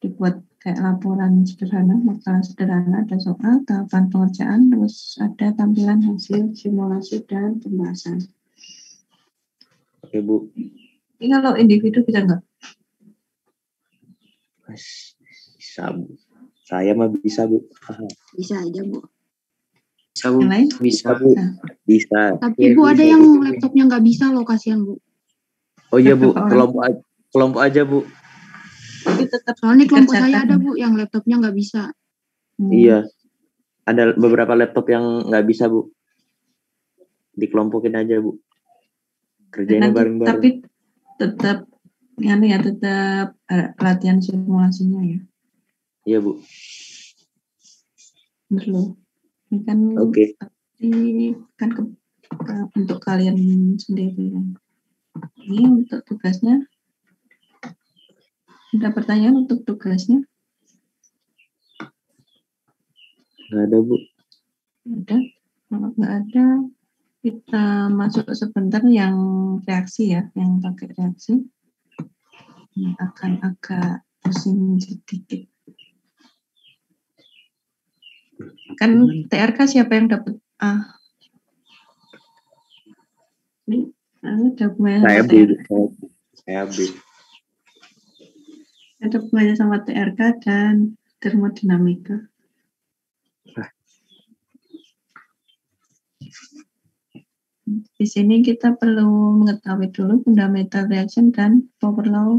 dibuat kayak laporan sederhana, masalah sederhana, ada soal, tahapan pengerjaan, terus ada tampilan hasil simulasi dan pembahasan. Oke Bu. Ini kalau individu bisa nggak? Bisa Bu. Saya mah bisa Bu. Bisa aja, Bu. Bisa Bu, Yang lain? bisa. Bu. Bisa. Tapi Ya, Bu ada bisa, yang bisa. laptopnya nggak bisa loh, kasihan Bu. Oh iya Bu, Berapa orang? kelompok aja Bu. Tapi tetap Soalnya kelompok saya dikerjakan. ada Bu yang laptopnya nggak bisa. Iya. Ada beberapa laptop yang nggak bisa Bu. Dikelompokin aja Bu. Kerjainnya Nanti, bareng-bareng. tapi tetap tetap latihan simulasinya ya. Iya Bu. Perlu. Ini kan Oke. kan untuk kalian sendiri. Ini untuk tugasnya. Ada pertanyaan untuk tugasnya? Nggak ada Bu. Ada. Kalau nggak ada, kita masuk sebentar yang reaksi ya, yang pakai reaksi. Ini akan agak pusing sedikit. Kan TRK siapa yang dapat A? Ini ada hubungannya Saya sama B. TRK. Saya B. Ada hubungannya sama TRK dan termodinamika. Di sini kita perlu mengetahui dulu fundamental reaction dan power law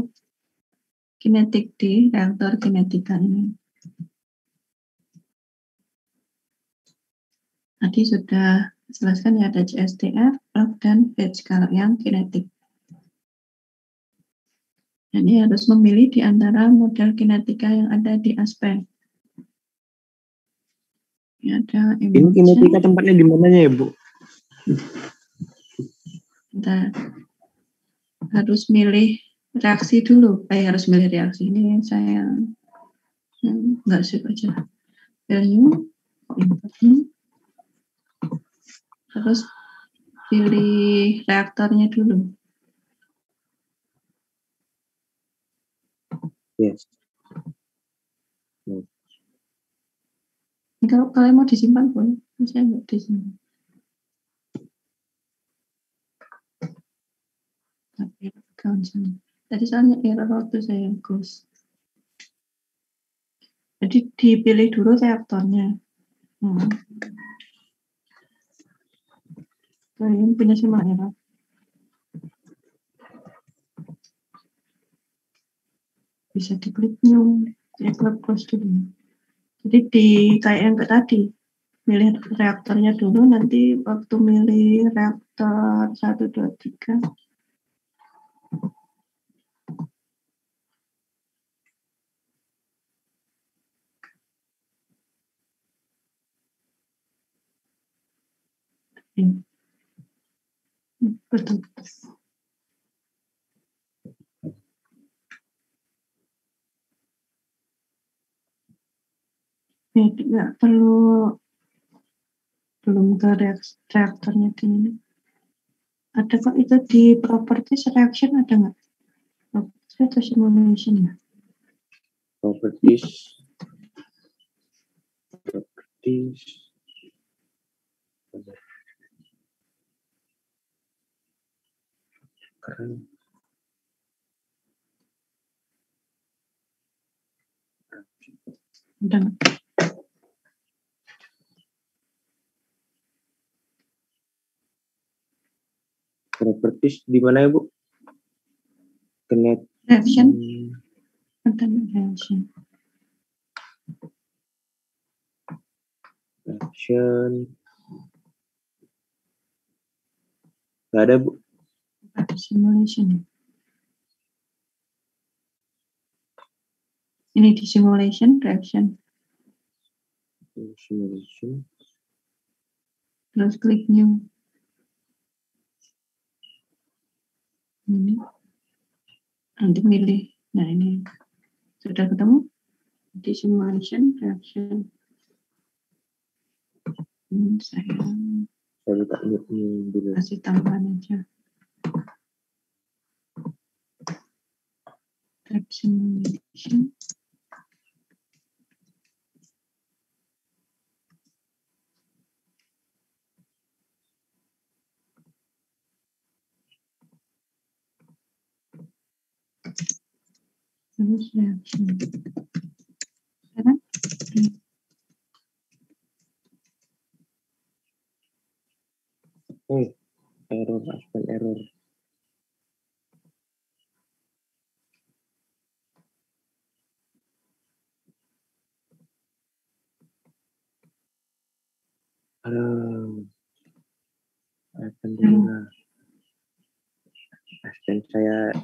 kinetik di reaktor kinetika ini. Tadi sudah jelaskan ya, ada CSTF, Planck, dan Betz kalau yang kinetik. Ini harus memilih di antara model kinetika yang ada di aspek. Ini ada Ini emission. kinetika tempatnya di mananya ya Bu? Kita harus milih reaksi dulu. Harus milih reaksi. Ini saya nggak sip aja. Value, terus pilih reaktornya dulu. Yes. Kalau kalian mau disimpan boleh, saya nggak disimpan. Tapi tadi soalnya error waktu saya close. Jadi dipilih dulu reaktornya. Kalian punya semua error. Bisa diklik new, klik close dulu. Jadi di kayak yang tadi, milih reaktornya dulu, nanti waktu milih reaktor 1, 2, 3. Betul. Ya, tidak perlu belum ke reaktornya ini. Ada kok itu di properties reaction ada nggak? Properties atau simulation ya? Properties. Keren. Ada nggak? Properties di mana ya Bu? Reaction. Ada reaction. Reaction. Nggak ada Bu. Ada simulation. Ini di simulation, reaction. Simulation. Terus klik new. Ini. Nanti milih. Nah ini. Sudah ketemu? Di simulation, reaction. Saya buka dulu. kasih tambahan aja. Tab simulation. Terus reaction. Sekarang Error, Aspen error. Halo. Aspen dulu lah. Aspen saya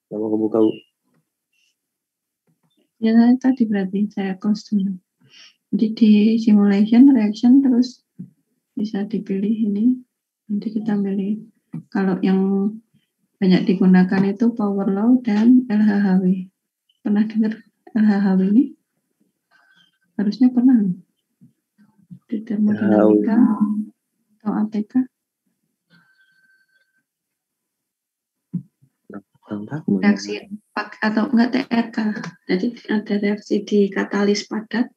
nggak mau kebuka, Bu. ya tadi berarti saya close dulu. Jadi di simulation reaction terus bisa dipilih ini. Nanti kita pilih. Kalau yang banyak digunakan itu power law dan LHHW. Pernah dengar LHHW ini? Harusnya pernah. Di termodinamika atau ATK. Reaksi atau enggak TRK. Jadi ada reaksi di katalis padat.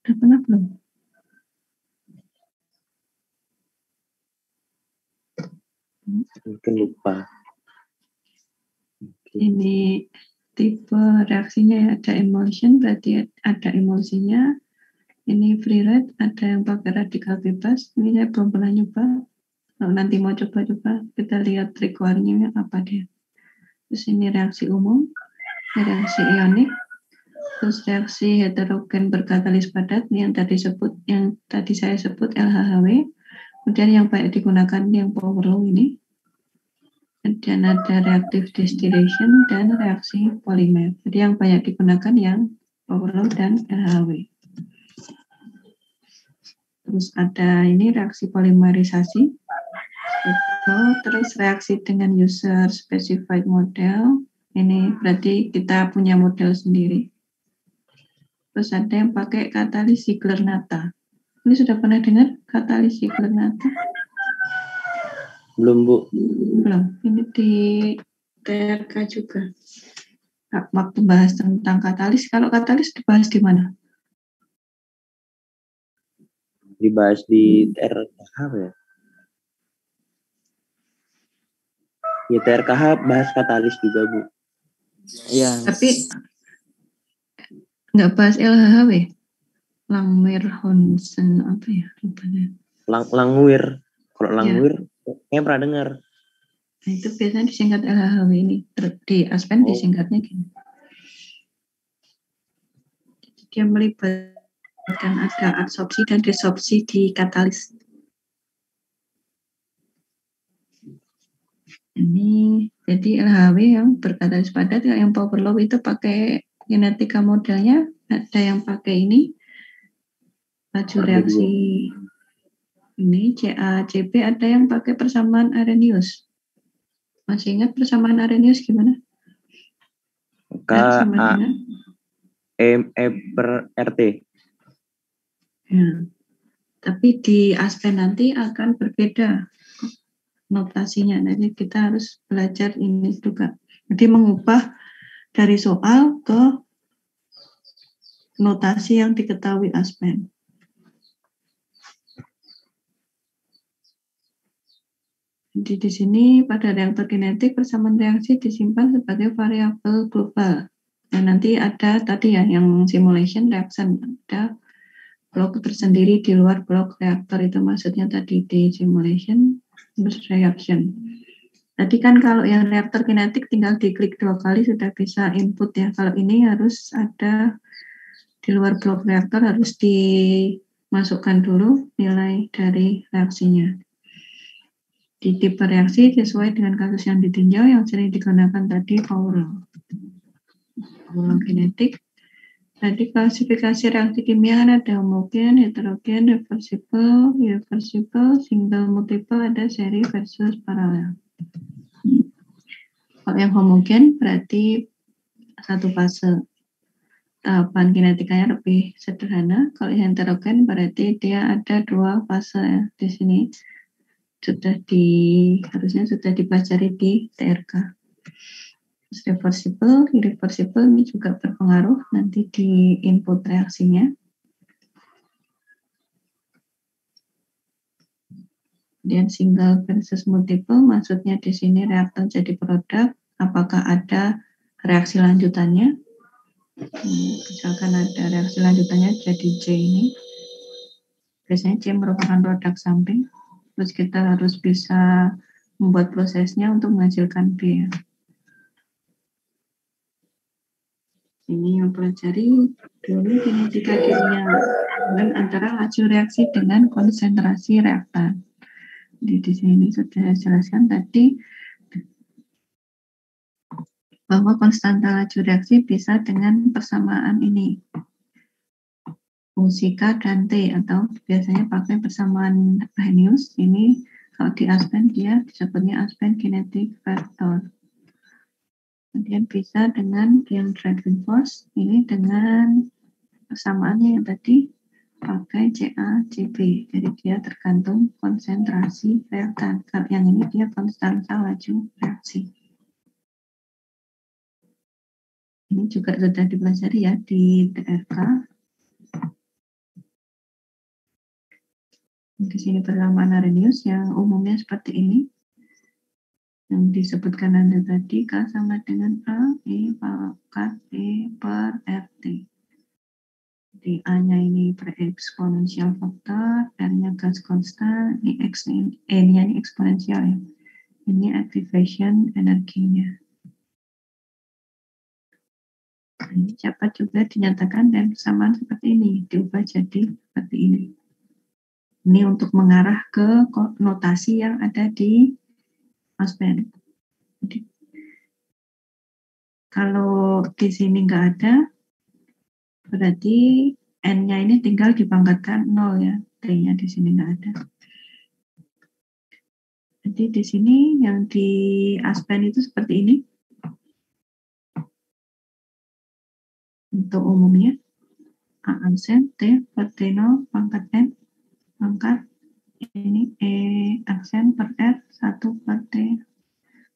Udah pernah belum? Mungkin lupa. Ini tipe reaksinya ya, ada emulsion, berarti ada emulsinya. Ini free rate, ada yang pakai radikal bebas. Ini saya belum pernah nyoba. Kalau nanti mau coba-coba, kita lihat requirement-nya apa dia. Terus ini reaksi umum, ini reaksi ionik, terus reaksi heterogen berkatalis padat yang tadi saya sebut LHHW. Kemudian yang banyak digunakan yang power law ini. Kemudian ada reactive distillation dan reaksi polimer. Jadi yang banyak digunakan yang power law dan LHW. Terus ada ini reaksi polimerisasi. Terus reaksi dengan user specified model. Ini berarti kita punya model sendiri. Terus ada yang pakai katalis Ziegler-Natta. Ini sudah pernah dengar katalis Ziegler-Natta? Belum, Bu. Belum. Ini di TRK juga. Waktu bahas tentang katalis, kalau katalis dibahas di mana? Dibahas di TRKH ya? Ya TRKH bahas katalis juga, Bu. Iya. Tapi nggak bahas LHHW. Langmuir Honsen apa ya? Rupanya. Langmuir. Kalau Langmuir, kayaknya pernah dengar. Nah, itu biasanya disingkat LHHW ini. Di Aspen disingkatnya gini. Jadi dia melibatkan ada adsorpsi dan desorpsi di katalis. Ini jadi LHW yang berkatalis padat, yang power law itu pakai kinetika modelnya, ada yang pakai ini laju reaksi ini CA-CB, ada yang pakai persamaan Arrhenius. Masih ingat persamaan Arrhenius gimana? K/A M/E per RT. Ya. Tapi di Aspen nanti akan berbeda notasinya. Nanti kita harus belajar ini juga. Jadi mengubah dari soal ke notasi yang diketahui Aspen. Jadi di sini pada reaktor kinetik persamaan reaksi disimpan sebagai variabel global. Nah, nanti ada tadi ya yang simulation reaction, ada blok tersendiri di luar blok reaktor, itu maksudnya tadi di simulation terus reaction. Tadi kan kalau yang reaktor kinetik tinggal diklik 2 kali sudah bisa input ya. Kalau ini harus ada di luar blok reaktor, harus dimasukkan dulu nilai dari reaksinya. Di tipe reaksi sesuai dengan kasus yang ditinjau, yang sering digunakan tadi power law kinetik. Tadi klasifikasi reaksi kimia ada homogen, heterogen, reversible, irreversible, single, multiple, ada seri versus paralel. Kalau yang homogen berarti satu fase. tahapan kinetikanya lebih sederhana. Kalau yang heterogen berarti dia ada 2 fase ya. Di sini harusnya sudah dipelajari di TRK. Reversible, irreversible ini juga berpengaruh nanti di input reaksinya. Kemudian single versus multiple, maksudnya di sini reaktan jadi produk, apakah ada reaksi lanjutannya? Misalkan ada reaksi lanjutannya jadi C ini. Biasanya C merupakan produk samping. Terus kita harus bisa membuat prosesnya untuk menghasilkan B. Ini yang pelajari dulu kinetika kimia antara laju reaksi dengan konsentrasi reaktan. Di sini sudah jelaskan tadi bahwa konstanta laju reaksi bisa dengan persamaan ini, fungsi K dan T, atau biasanya pakai persamaan Arrhenius. Ini kalau di Aspen dia disebutnya Aspen kinetic factor. Kemudian bisa dengan yang driving force, ini dengan persamaannya yang tadi pakai CA/CB, jadi dia tergantung konsentrasi reaktan. Kalau yang ini dia konstanta laju reaksi. Ini juga sudah dipelajari ya di TRK. Di sini persamaan Arrhenius yang umumnya seperti ini. Yang disebutkan Anda tadi, K sama dengan A, E pangkat E per RT. Di A-nya ini per eksponensial faktor, R-nya gas konstan, ini E-nya ini eksponensial ya. Ini activation energinya. Ini dapat juga dinyatakan dan persamaan seperti ini, diubah jadi seperti ini. Ini untuk mengarah ke notasi yang ada di Aspen. Jadi, kalau di sini nggak ada, berarti N-nya ini tinggal dipangkatkan 0 ya, T-nya di sini nggak ada. Jadi di sini yang di Aspen itu seperti ini. Untuk umumnya, A aksen T per T0 pangkat N pangkat ini E aksen per R 1 per T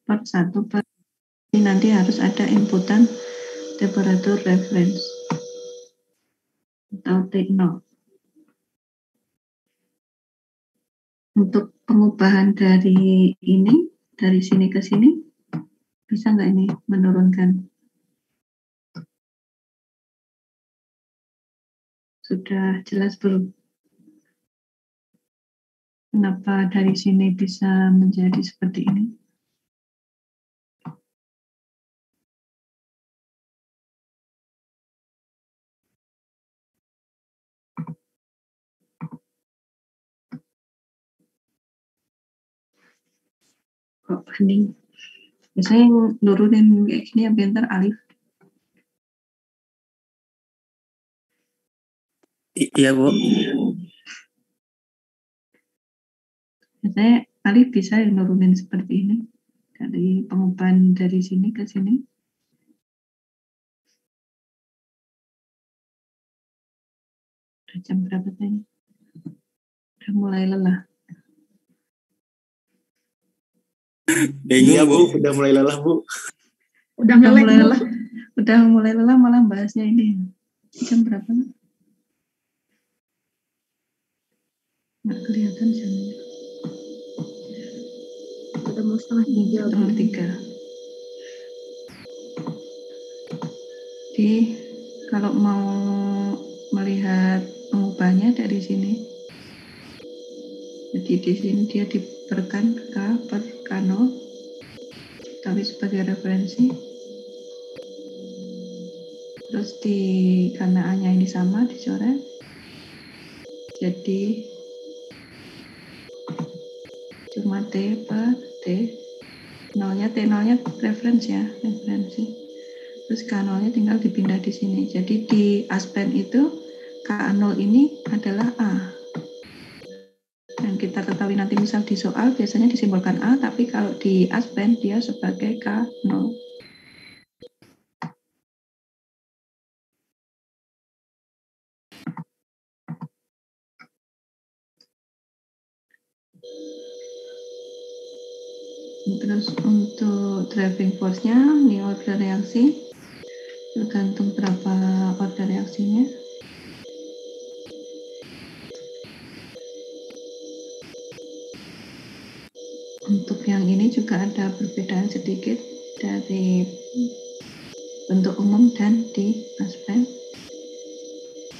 per 1 per ini nanti harus ada inputan temperatur reference atau T0. Untuk pengubahan dari ini, dari sini ke sini, bisa nggak ini menurunkan? Sudah jelas belum? Kenapa dari sini bisa menjadi seperti ini? Kok hening? Biasanya yang nurunin kayak gini yang pintar Alif. Iya, Bu. Biasanya Alif bisa yang nurunin seperti ini. Dari pengubahan dari sini ke sini. Udah jam berapa tadi? Udah mulai lelah. Iya, Bu. Udah mulai lelah, Bu. Udah mulai lelah. Udah mulai lelah malah bahasnya ini. Jam berapa? Nggak kelihatan jamnya. Udah mau setengah 3. Jadi kalau mau melihat pengubahnya dari sini, jadi di sini dia diberikan K per K0, tapi sebagai referensi. Terus karena A-nya ini sama dicoret, jadi cuma T per T, nolnya T0-nya referensi ya, referensi. Terus K0-nya tinggal dipindah di sini. Jadi di Aspen itu K0 ini adalah A. Yang kita ketahui nanti misal di soal biasanya disimbolkan A, tapi kalau di Aspen dia sebagai K0. Terus untuk driving force-nya, ini order reaksi, tergantung berapa order reaksinya. Untuk yang ini juga ada perbedaan sedikit dari bentuk umum dan di Aspen.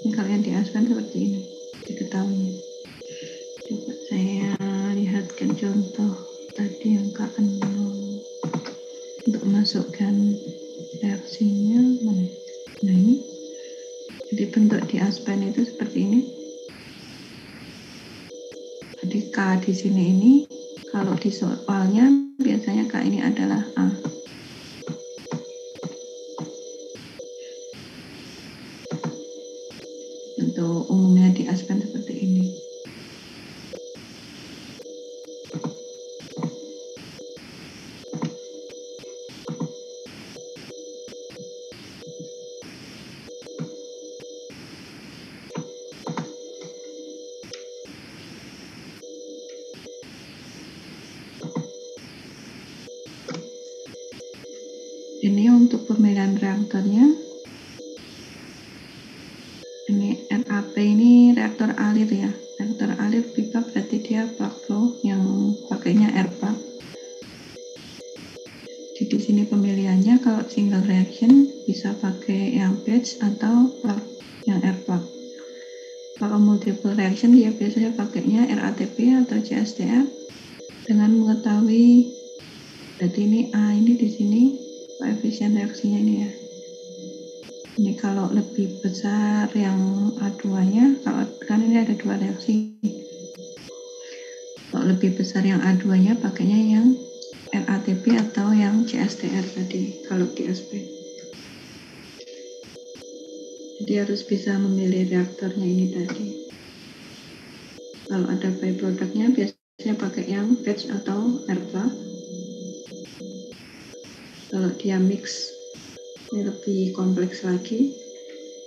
Ini kalian di Aspen seperti ini, diketahui. Coba saya lihatkan contoh tadi yang K6 untuk masukkan reaksinya. Nah ini, jadi bentuk di Aspen itu seperti ini. Jadi K di sini ini, kalau di soalnya biasanya K ini adalah A. Untuk umumnya di Aspen seperti ini. Ini untuk pemilihan reaktornya. Ini RAP ini reaktor alir ya. Reaktor alir pipa berarti dia plug flow yang pakainya air plug. Jadi di sini pemilihannya kalau single reaction bisa pakai yang batch atau plug yang air plug. Kalau multiple reaction dia biasanya pakainya RATP atau CSTR dengan mengetahui berarti ini A ini di sini koefisien reaksinya ini ya. Ini kalau lebih besar yang A2-nya, kalau kan ini ada dua reaksi. Kalau lebih besar yang A2-nya pakainya yang RATP atau yang CSTR tadi kalau di SP. Jadi harus bisa memilih reaktornya ini tadi. Kalau ada byproduct-nya biasanya pakai yang batch atau airplug. Kalau dia mix ini lebih kompleks lagi.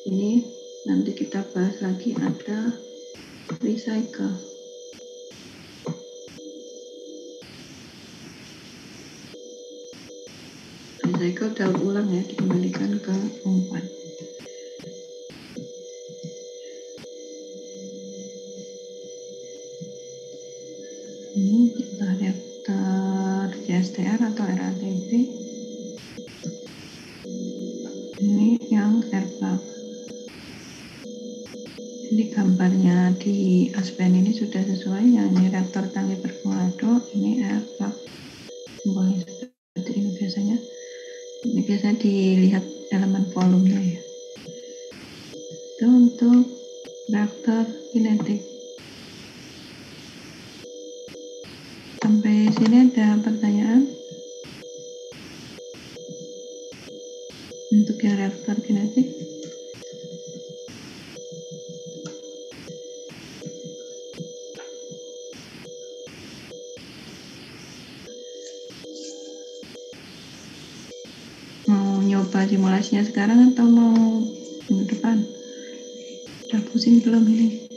Ini nanti kita bahas lagi ada recycle. Recycle daur ulang ya, dikembalikan ke umpan. Ini kita reaktor CSTR atau RATP. Ini yang airplug. Ini gambarnya di Aspen ini sudah sesuai. Yang ini reaktor tangki percolado, ini airplug. Simbolnya seperti ini biasanya. Ini biasanya dilihat elemen volumenya ya. Itu untuk reaktor kinetik. Sampai sini ada pertanyaan? Untuk yang reaktor kinetik. Mau nyoba simulasinya sekarang atau mau minggu depan? Udah pusing belum ini?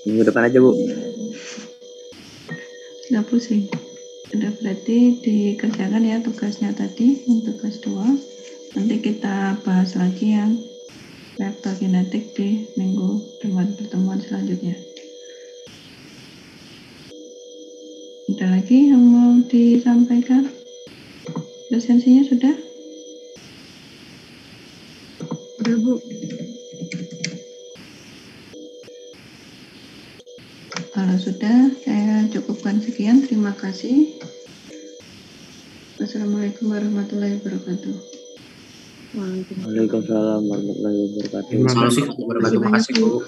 Minggu depan aja, Bu. Sudah pusing. Sudah berarti dikerjakan ya tugasnya tadi untuk tugas 2. Nanti kita bahas lagi yang reaktor kinetik di minggu depan pertemuan selanjutnya. Ada lagi yang mau disampaikan? Dosensinya sudah? Udah, Bu. Kalau sudah, saya cukupkan sekian. Terima kasih. Wassalamualaikum warahmatullahi wabarakatuh. Waalaikumsalam warahmatullahi wabarakatuh. Terima kasih. Terima kasih, Bu.